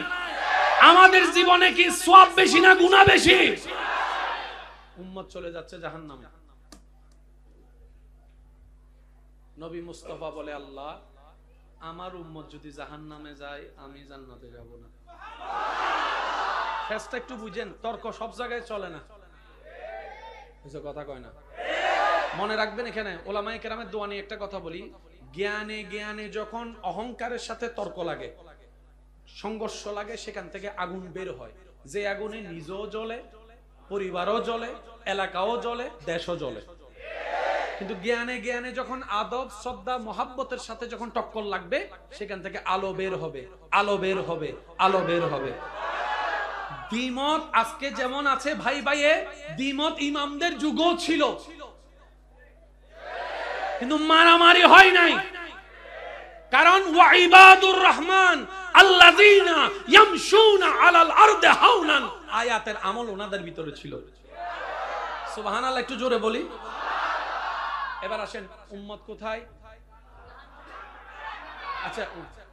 আমাদের জীবনে কি সওয়াব বেশি না গুনাহ বেশি? উম্মত চলে যাচ্ছে জাহান্নামে। নবী মুস্তাফা বলে, আল্লাহ আমার উম্মত যদি জাহান্নামে যায় আমি জান্নাতে যাব না। ফেসটা একটু বুঝেন, তর্ক সব জায়গায় চলে না, এসব কথা কয় না। মনে রাখবেন, এখানে ওলামায়ে কেরামের দোয়া নিয়ে একটা কথা বলি। জ্ঞানে জ্ঞানে যখন অহংকারের সাথে তর্ক লাগে, সংঘর্ষ লাগে, সেখান থেকে আগুন বের হয়। যে আগুনে নিজেও জ্বলে, পরিবারও জ্বলে, এলাকাও জ্বলে, দেশও জ্বলে। কিন্তু জ্ঞানে জ্ঞানে যখন আদব, শ্রদ্ধা, মহাব্বতের সাথে যখন টক্কর লাগবে, সেখান থেকে আলো বের হবে, আলো বের হবে, আলো বের হবে। দ্বিমত আজকে যেমন আছে ভাই ভাইয়ে, দ্বিমত ইমামদের যুগও ছিল, কিন্তু মারামারি হয় নাই। কারণ ওয়াইবাদুর রহমান আল্লাযীনা ইয়ামশুনা আলাল আরদি হাওনান, আয়াতের আমল ওনাদের ভিতরে ছিল। সুবহানাল্লাহ একটু জোরে বলি। এবার আসেন, উম্মত কোথায়? আচ্ছা,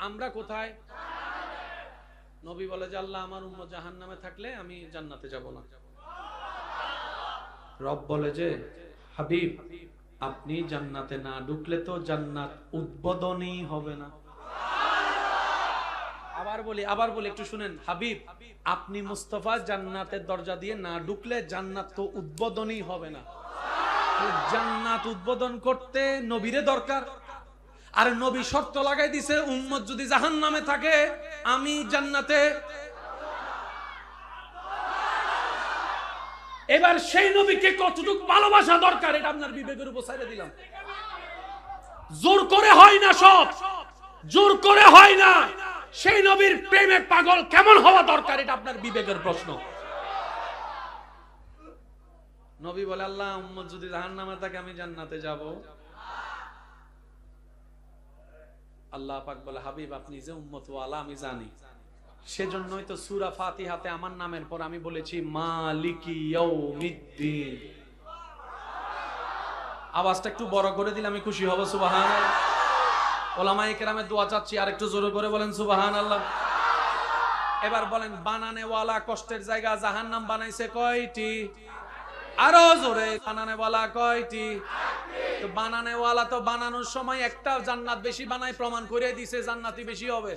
আমরা কোথায়? নবী বলে যে আল্লাহ আমার উম্মত জাহান্নামে থাকলে আমি জান্নাতে যাব না। রব বলে যে হাবিব আপনি জান্নাতে না ঢুকলে তো জান্নাত উদ্বোধনই হবে না। আবার বলি একটু শুনেন, হাবিব আপনি মুস্তাফা জান্নাতের দরজা দিয়ে না ঢুকলে জান্নাত তো উদ্বোধনই হবে না। জান্নাত উদ্বোধন করতে নবীরে দরকার। আর নবী শর্ত লাগাই দিছে, উম্মত যদি জাহান্নামে থাকে আমি জান্নাতে। এবার সেই নবীকে কতটুকু ভালোবাসা দরকার এটা আপনার বিবেকের উপর ছেড়ে দিলাম। জোর করে হয় না, সব জোর করে হয় না। সেই নবীর প্রেমে পাগল কেমন হওয়া দরকার এটা আপনার বিবেকের প্রশ্ন। নবী বলে আল্লাহ উম্মত যদি জাহান্নামে থাকে আমি জান্নাতে যাব। আল্লাহ পাক বলে হাবিব আপনি যে উম্মত ওয়ালা আমি জানি, সেজন্যই তো সূরা ফাতিহাতে আমার নামের পর আমি বলেছি মালিকি ইয়াউমিদ্দিন। আওয়াজটা একটু বড় করে দিলে আমি খুশি হব। সুবহানাল্লাহ। ওলামায়ে কেরামের দোয়া চাচ্ছি, আর একটু জোরে করে বলেন সুবহানাল্লাহ। এবার বলেন বানানে ওয়ালা কষ্টের জায়গা জাহান্নাম বানাইছে কয়টি? আরো জোরে, বানানে ওয়ালা কয়টি? তো বানানে ওয়ালা তো বানানোর সময় একটা জান্নাত বেশি বানায় প্রমাণ করে দিয়েছে জান্নাতি বেশি হবে।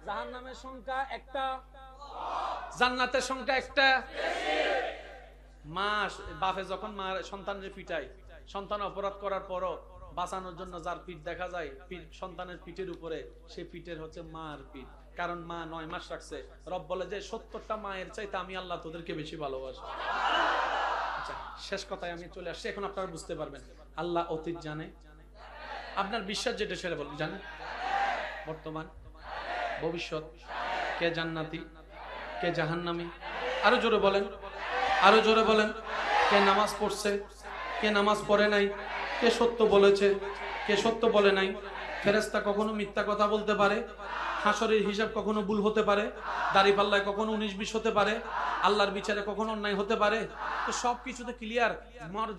জাহান্নামের সংখ্যা একটা, জান্নাতের সংখ্যা একটা। মা বাপে যখন মা সন্তানের পিটায়, সন্তান অপরাধ করার পরও বাঁচানোর জন্য যার পিঠ দেখা যায় সন্তানের পিঠের উপরে, সে পিঠের হচ্ছে মার পিঠ। কারণ মা 9 মাস রাখছে। রব বলে যে 70টা মায়ের চাইতে আমি আল্লাহ তোদেরকে বেশি ভালোবাসি। আচ্ছা, শেষ কথায় আমি চলে আসছি, এখন আপনারা বুঝতে পারবেন। আল্লাহ অতীত জানে, আপনার বিশ্বাস যেটা সেটা বলেন, জানে বর্তমান ভবিষ্যৎ, কে জান্নাতি কে জাহান্নামী। আরো জোরে বলেন, আরো জোরে বলেন। কে নামাজ পড়ছে কে নামাজ পড়ে নাই, কে সত্য বলেছে কে সত্য বলে নাই। ফেরেশতা কখনো মিথ্যা কথা বলতে পারে, হাসরের হিসাব কখনো ভুল হতে পারে, দাড়িপাল্লায় কখনো 19-20 হতে পারে, আল্লাহর বিচারে কখনো অন্যায় হতে পারে। তো সবকিছুতে ক্লিয়ার।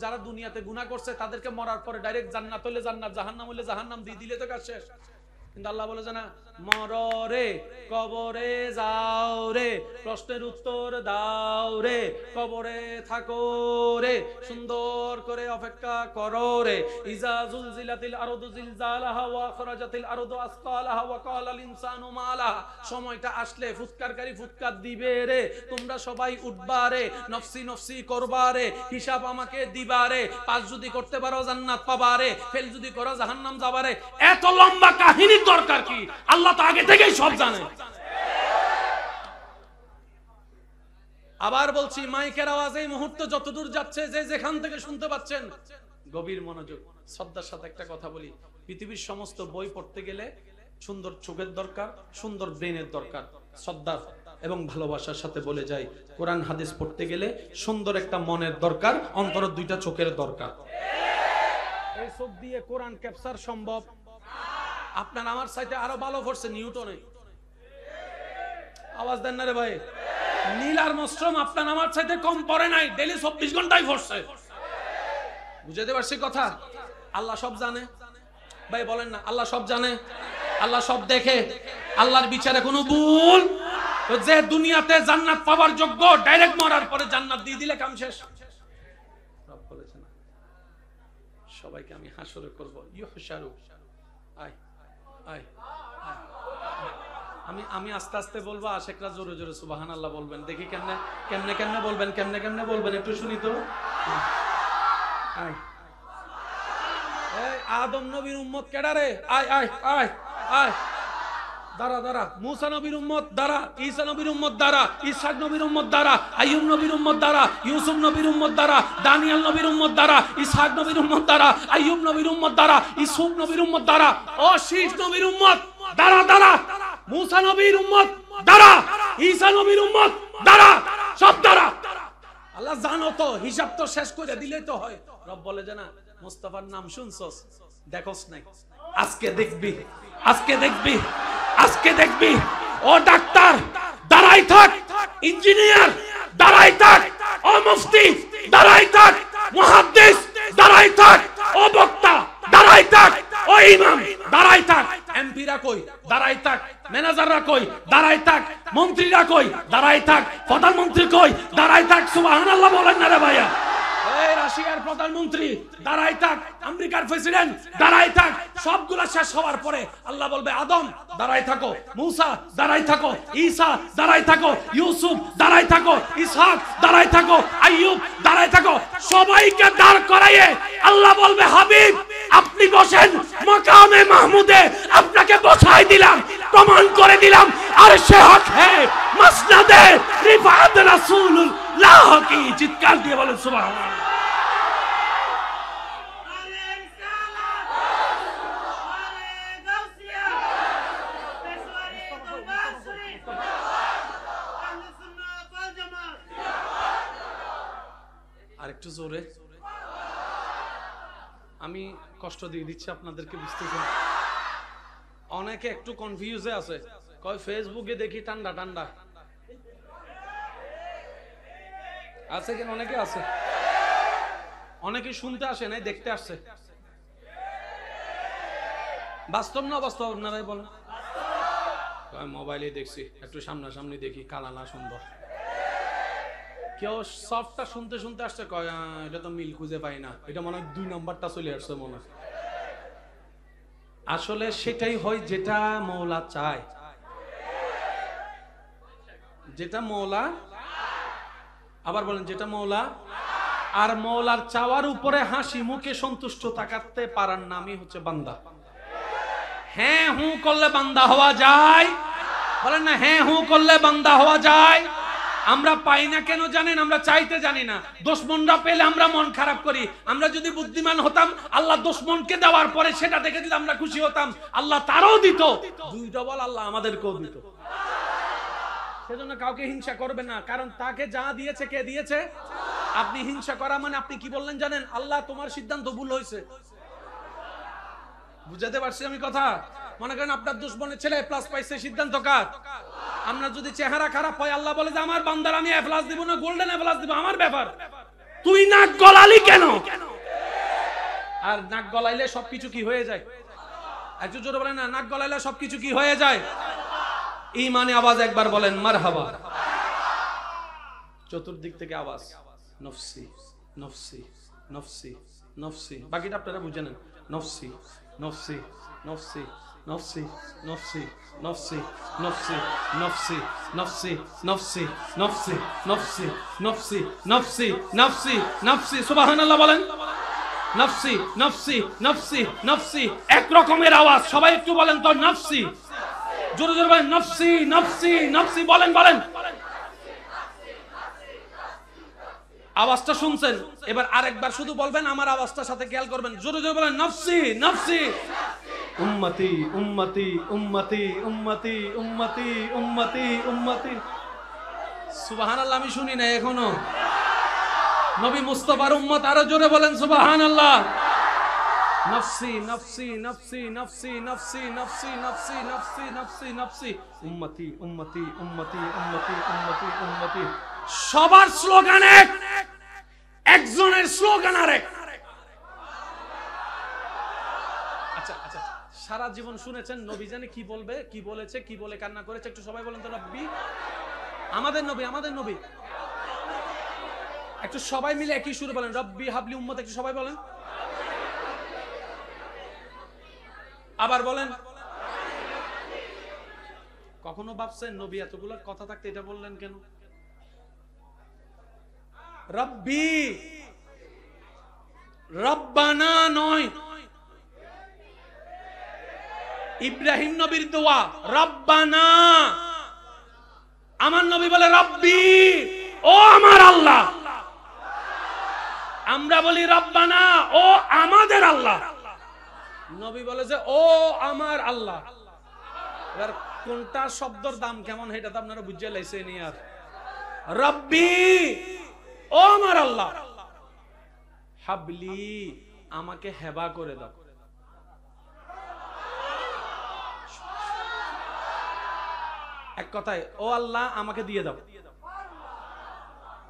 যারা দুনিয়াতে গুনাহ করছে তাদেরকে মরার পরে ডাইরেক্ট জান্নাত হলে জান্নাত, জাহান্নাম হলে জাহান্নাম দিয়ে দিলে তো কাজ শেষ। কিন্তু আল্লাহ বলে যে না, মররে কবরে যাও রে, প্রশ্নের উত্তর দাও রে, কবরে থাকো রে, সুন্দর করে অপেক্ষা করো রে। ইজা জুলজিলাতিল আরদু জিলজালাহা ওয়া আখরাজাতিল আরদু আসকালাহা ওয়া ক্বালাল ইনসানু মা লাহা। সময়টা আসলে ফুৎকারকারী ফুৎকার দিবে রে, তোমরা সবাই উঠবা রে, নফসি নফসি করবা রে, হিসাব আমাকে দিবা রে। পাস যদি করতে পারো জান্নাত পাবা রে, ফেল যদি করো জাহান্নাম যাবা রে। এত লম্বা কাহিনী দরকার কি? আল্লাহ তো আগে থেকেই সব জানে। আবার বলছি, মাইকের আওয়াজ এই মুহূর্তে যতদূর যাচ্ছে, যে যেখান থেকে শুনতে পাচ্ছেন, গভীর মনোযোগ। শ্রদ্ধার সাথে একটা কথা বলি, পৃথিবীর সমস্ত বই পড়তে গেলে সুন্দর চোখের দরকার, সুন্দর ব্রেনের দরকার। শ্রদ্ধা এবং ভালোবাসার সাথে বলে যাই, কোরআন হাদিস পড়তে গেলে সুন্দর একটা মনের দরকার, অন্তর 2টা চোখের দরকার। এই চোখ দিয়ে কোরআন ক্যাপচার সম্ভব? আপনার আমার সাথে আরো ভালো পড়ছে নিউটনে। আওয়াজ দেন না রে ভাই। নীল আর্মস্ট্রং আপনার আমার সাথে কম পড়ে নাই, ডেইলি 24 ঘন্টায় পড়ছে। বুঝাতে পারছি কথা? আল্লাহ সব জানে ভাই, বলেন না আল্লাহ সব জানে, আল্লাহ সব দেখে, আল্লাহর বিচারে কোনো ভুল। তো যে দুনিয়াতে জান্নাত পাওয়ার যোগ্য, ডাইরেক্ট মরার পরে জান্নাত দিয়ে দিলে কাম শেষ। রব বলেছে না, সবাইকে আমি হাসরে করব। ইউহশারু, আয় আয়। আমি আস্তে আস্তে বলবো, আশেকরা জোরে জোরে সুবহানাল্লাহ বলবেন। দেখি কেমনে কেমনে কেমনে বলবেন, কেমনে কেমনে বলবেন একটু শুনি তো। আয়, এই আদম নবীর উম্মত কেডা রে? আয় আয় আয় আয়। দাঁড়া দাঁড়া, মুসা নবীর উম্মত দাঁড়া, ঈসা নবীর উম্মত দাঁড়া, ইসহাক নবীর উম্মত দাঁড়া, আইয়ুব নবীর উম্মত দাঁড়া, ইউসুফ নবীর উম্মত দাঁড়া, দানিয়েল নবীর উম্মত দাঁড়া, ইসহাক নবীর উম্মত দাঁড়া, আইয়ুব নবীর উম্মত দাঁড়া, ইউসুফ নবীর উম্মত দাঁড়া, ও শীষ নবীর উম্মত দাঁড়া দাঁড়া, মুসা নবীর উম্মত দাঁড়া, ঈসা নবীর উম্মত দাঁড়া, সব দাঁড়া। আল্লাহ জানো তো, হিসাব তো শেষ করে দিলেই তো হয়। রব বলে যে না, মুস্তাফার নাম শুনছস, দেখোস নাই, আজকে দেখবি, আজকে দেখবি, আজকে দেখবি। ও ডাক্তার দাঁড়াই থাক, ইঞ্জিনিয়ার দাঁড়াই থাক, ও মুফতি দাঁড়াই থাক, মুহাদ্দিস দাঁড়াই থাক, ও বক্তা দাঁড়াই থাক, ও ইমাম দাঁড়াই থাক, এমপিরা কই দাঁড়াই থাক, ম্যানেজাররা কই দাঁড়াই থাক, মন্ত্রীরা কই দাঁড়াই থাক, প্রধানমন্ত্রী কই দাঁড়াই থাক। সুবহানাল্লাহ বলেন না রে ভাইয়া। এই রাশিয়ার প্রধানমন্ত্রী দাঁড়াই থাক, আমেরিকার প্রেসিডেন্ট দাঁড়াই থাক। সবগুলা শেষ হওয়ার পরে আল্লাহ বলবে আদম দাঁড়াই থাকো, মূসা দাঁড়াই থাকো, ঈসা দাঁড়াই থাকো, ইউসুফ দাঁড়াই থাকো, ইসহাক দাঁড়াই থাকো, আইয়ুব দাঁড়াই থাকো। সবাইকে দাঁড় করাইয়ে আল্লাহ বলবে হাবিব আপনি বসেন মাকামে মাহমুদে, আপনাকে বসাই দিলাম, প্রমাণ করে দিলাম আর সে হক হে মাসনাদে রিফাত রাসূলুল্লাহ কি। চিৎকার দিয়ে বলেন সুবহানাল্লাহ। আরেকটু জোরে, আমি কষ্ট দিয়ে দিচ্ছি আপনাদেরকে, বুঝতেছেন? অনেকে একটু কনফিউজে আছে, কয় ফেসবুকে দেখি ঠান্ডা ঠান্ডা আছে কেন? অনেকে আছে, অনেকে শুনতে আসে নাই, দেখতে আসছে। বাস্তব না বাস্তব আপনারাই বলেন। মোবাইলে দেখছি, একটু সামনাসামনি দেখি, কালা না সুন্দর। কেউ সফটটা শুনতে শুনতে আসছে, কয় এটা তো মিল খুঁজে পাই না, এটা মনে হয় 2 নাম্বারটা চলে আসছে মনে হয়। আসলে সেটাই হয় যেটা মওলা চায়, যেটা মওলা, আবার বলেন যেটা মওলা। আর মওলার চাওয়ার উপরে হাসি মুখে সন্তুষ্ট থাকতে পারার নামই হচ্ছে বান্দা। হ্যাঁ হু করলে বান্দা হওয়া যায়, বলেন না হ্যাঁ হু করলে বান্দা হওয়া যায়। আমরা পাই না কেন জানেন? আমরা চাইতে জানি না। দুশমনরা পেলে আমরা মন খারাপ করি। আমরা যদি বুদ্ধিমান হতাম, আল্লাহ দুশমনকে দেওয়ার পরে সেটা দেখে যদি আমরা খুশি হতাম, আল্লাহ তারও দিত, 2 ডবল আল্লাহ আমাদেরকেও দিত। সেজন্য কাউকে হিংসা করবে না, কারণ তাকে যা দিয়েছে কে দিয়েছে? আপনি হিংসা করা মানে আপনি কি বললেন জানেন? আল্লাহ তোমার সিদ্ধান্ত ভুল হয়েছে। বুঝাতে পারছি আমি কথা? মনে করেন আপনার দুশমনের ছেলে প্লাস পাইছে, সিদ্ধান্ত কার? আমরা যদি চেহারা খারাপ হয়, আল্লাহ বলে যে আমার বান্দার আমি এ প্লাস দিব না, গোল্ডেন এ প্লাস দিব, আমার ব্যাপার, তুই নাক গলালি কেন? আর নাক গলাইলে সবকিছু কি হয়ে যায়? একটু জোরে বলেন না, নাক গলাইলে সবকিছু কি হয়ে যায়? ঈমানে আওয়াজ একবার বলেন মারহাবা। চতুর্দিক থেকে আওয়াজ, নফসি নফসি নফসি নফসি। বাকিটা আপনারা বুঝে নেন। নফসি নফসি নফসি নফসি নফসি নফসি নফসি নফসি নফসি নফসি নফসি নফসি নফসি নফসি নফসি নফসি। সুবহানাল্লাহ বলেন। নফসি নফসি নফসি নফসি। এক রকমের আওয়াজ, সবাই একটু বলেন তো নফসি। জোরে জোরে বলেন নফসি নফসি নফসি। বলেন বলেন। আওয়াজটা শুনছেন? এবার আরেকবার শুধু বলবেন, আমার আওয়াজটার সাথে খেয়াল করবেন। জোরে জোরে বলেন নফসি নফসি। উম্মতি উম্মতি উম্মতি উম্মতি উম্মতি উম্মতি উম্মতি। সুবহানাল্লাহ। আমি শুনি না এখনো। নবী মুস্তাফার উম্মত, আরো জোরে বলেন সুবহানাল্লাহ। নফসি নফসি নফসি নফসি নফসি নফসি নফসি নফসি নফসি নফসি। উম্মতি উম্মতি উম্মতি উম্মতি উম্মতি উম্মতি। সবার স্লোগান এক, একজনের স্লোগান আরেক। আচ্ছা আচ্ছা, সারা জীবন শুনেছেন নবী জানে কি বলবে, কি বলেছে, কি বলে কান্না করেছে? একটু সবাই বলেন তো রব্বি। আমাদের নবী, আমাদের নবী। একটু সবাই মিলে একই সুরে বলেন রব্বি হাবলি উম্মত। একটু সবাই বলেন, আবার বলেন। কখনো ভাবছেন নবী এতগুলো কথা থাকতে এটা বললেন কেন? রব্বি, রব্বানা নয়। ইব্রাহিম নবীর দোয়া রব্বানা। আমার নবী বলে রব্বি, ও আমার আল্লাহ। আমরা বলি রব্বানা, ও আমাদের আল্লাহ। নবী বলে যে ও আমার আল্লাহ। এবার কোনটা শব্দের দাম কেমন এটা তো আপনারা বুঝে লাইছেন। আর রব্বি, ও আমার আল্লাহ। হাবলি, আমাকে হেবা করে দাও। এক কথায় ও আল্লাহ আমাকে দিয়ে দাও।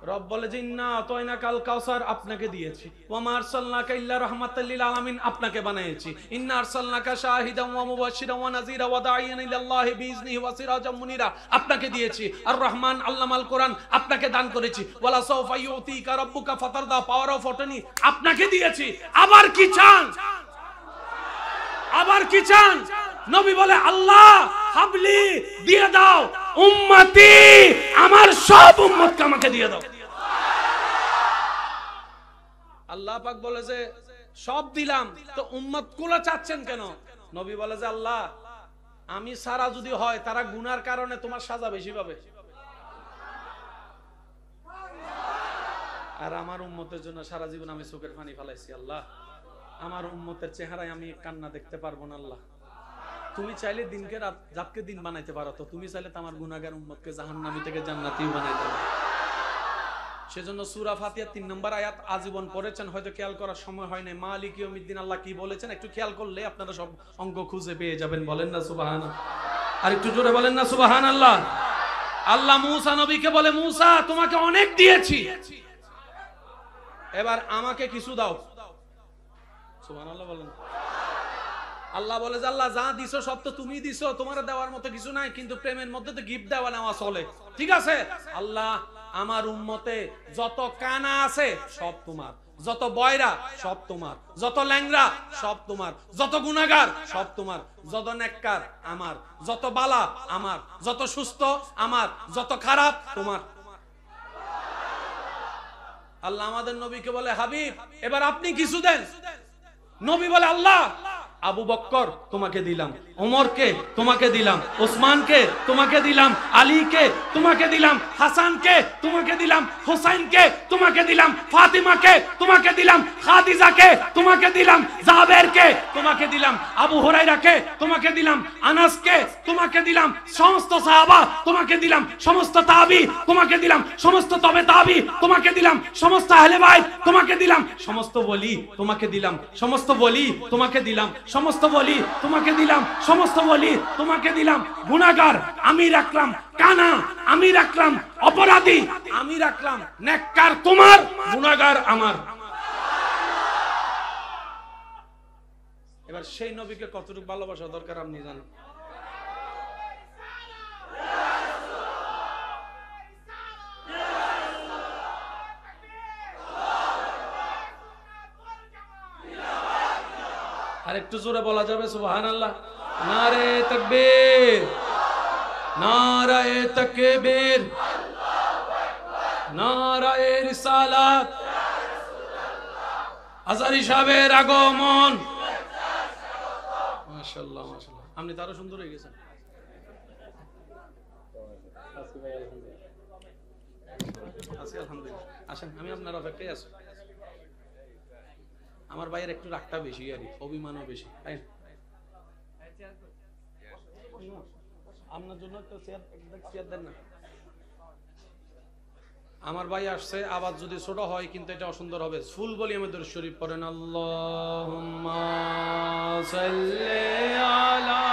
রব বলে যে ইন্না আতাইনা কাল কাউসার, আপনাকে দিয়েছি। ওয়া মা আরসালনাকা ইল্লা রাহমাতাল লিল আলামিন, আপনাকে বানিয়েছি। ইন্না আরসালনাকা শাহিদান ওয়া মুবাশশিরান ওয়া নাযীরা ওয়া দাঈয়ান ইলাল্লাহি বিইজনিহি ওয়া সিরাজাম মুনিরা, আপনাকে দিয়েছি। আর রহমান আল্লামাল কোরআন, আপনাকে দান করেছি। ওয়ালা সাওফা ইউতিকা রাব্বুকা ফাতারদা, পাওয়ার অফ অটর্নি আপনাকে দিয়েছি। আবার কি চান? আবার কি চান? নবী বলে আল্লাহ হাবলি, দিয়ে দাও উম্মতি, আমার সব উম্মতকে আমাকে দিয়ে দাও। আল্লাহ পাক বলে যে সব দিলাম, তো উম্মত গুলো চাচ্ছেন কেন? নবী বলে যে আল্লাহ আমি সারা যদি হয় তারা গুনার কারণে তোমার সাজা বেশি পাবে, আর আমার উম্মতের জন্য সারা জীবন আমি চোখের পানি ফেলাইছি। আল্লাহ আমার উম্মতের চেহারায় আমি কান্না দেখতে পারবো না। আল্লাহ তুমি চাইলে দিনকে রাত, রাতকে দিন বানাইতে পারো, তো তুমি চাইলে তো আমার গুনাহগার উম্মতকে জাহান্নামী থেকে জান্নাতি বানাইতে পারো। সেজন্য সূরা ফাতিহা 3 নম্বর আয়াত আজীবন পড়েছেন, হয়তো খেয়াল করার সময় হয় না। মালিক ইয়াউমিদ্দিন, আল্লাহ কি বলেছেন একটু খেয়াল করলে আপনারা সব অঙ্গ খুঁজে পেয়ে যাবেন। বলেন না সুবহানাল্লাহ, আর একটু জোরে বলেন না সুবহানাল্লাহ। আল্লাহ মূসা নবীকে বলে মূসা তোমাকে অনেক দিয়েছি, এবার আমাকে কিছু দাও। সুবহানাল্লাহ বলেন। আল্লাহ বলে যে আল্লাহ যা দিছো সব তো তুমি দিছো, তোমার দেওয়ার মতো কিছু নাই, কিন্তু প্রেমের মধ্যে তো গিফট দেওয়া নেওয়া চলে, ঠিক আছে? আল্লাহ আমার উম্মতে যত কানা আছে সব তোমার, যত বয়রা সব তোমার, যত ল্যাংরা সব তোমার, যত গুনাহগার সব তোমার, যত নেককার আমার, যত বালা আমার, যত সুস্থ আমার, যত খারাপ তোমার। আল্লাহ আমাদের নবীকে বলে হাবিব এবার আপনি কিছু দেন। নবী বলে আল্লাহ আবু বকর তোমাকে দিলাম, ওমরকে তোমাকে দিলাম, ওসমানকে তোমাকে দিলাম, আলীকে তোমাকে দিলাম, হাসানকে তোমাকে দিলাম, হোসেনকে তোমাকে দিলাম, ফাতিমাকে তোমাকে দিলাম, খাদিজাকে তোমাকে দিলাম, জাবেরকে তোমাকে দিলাম, আবু হুরায়রাকে তোমাকে দিলাম, আনাসকে তোমাকে দিলাম, সমস্ত সাহাবা তোমাকে দিলাম, সমস্ত তাবি তোমাকে দিলাম, সমস্ত তবে তাবি তোমাকে দিলাম, সমস্ত আহলে বাইত তোমাকে দিলাম, সমস্ত ওলি তোমাকে দিলাম, সমস্ত ওলি তোমাকে দিলাম, সমস্ত ওলি তোমাকে দিলাম, সমস্ত ওলি তোমাকে দিলাম। গুনাহগার আমি রাখলাম, কানা আমি রাখলাম, অপরাধী আমি রাখলাম, নেককার তোমার, গুনাহগার আমার। এবার সেই নবীকে কতটুকু ভালোবাসা দরকার আপনি জানেন। আর একটু জোরে বলা যাবে সুবহানাল্লাহ? নারে তাকবীর, নারায়ে তাকবীর, নারায়ে রিসালাত, আজহারী সাহেবের আগমন। মাশাআল্লাহ মাশাআল্লাহ, আপনি তো আরো সুন্দর হয়ে গেছেন। আলহামদুলিল্লাহ, আসেন আমি আপনার অপেক্ষায় আছি। আমার ভাইয়ের একটু রাগটা বেশি, আর অভিমানও বেশি। আপনার জন্য একটা চেয়ার দেন না। আমার ভাই আসছে, আওয়াজ যদি ছোট হয় কিন্তু এটা অসুন্দর হবে। ফুল ভলিউমে দরুদ শরীফ পড়েন। আল্লাহুম্মা সাল্লি আলা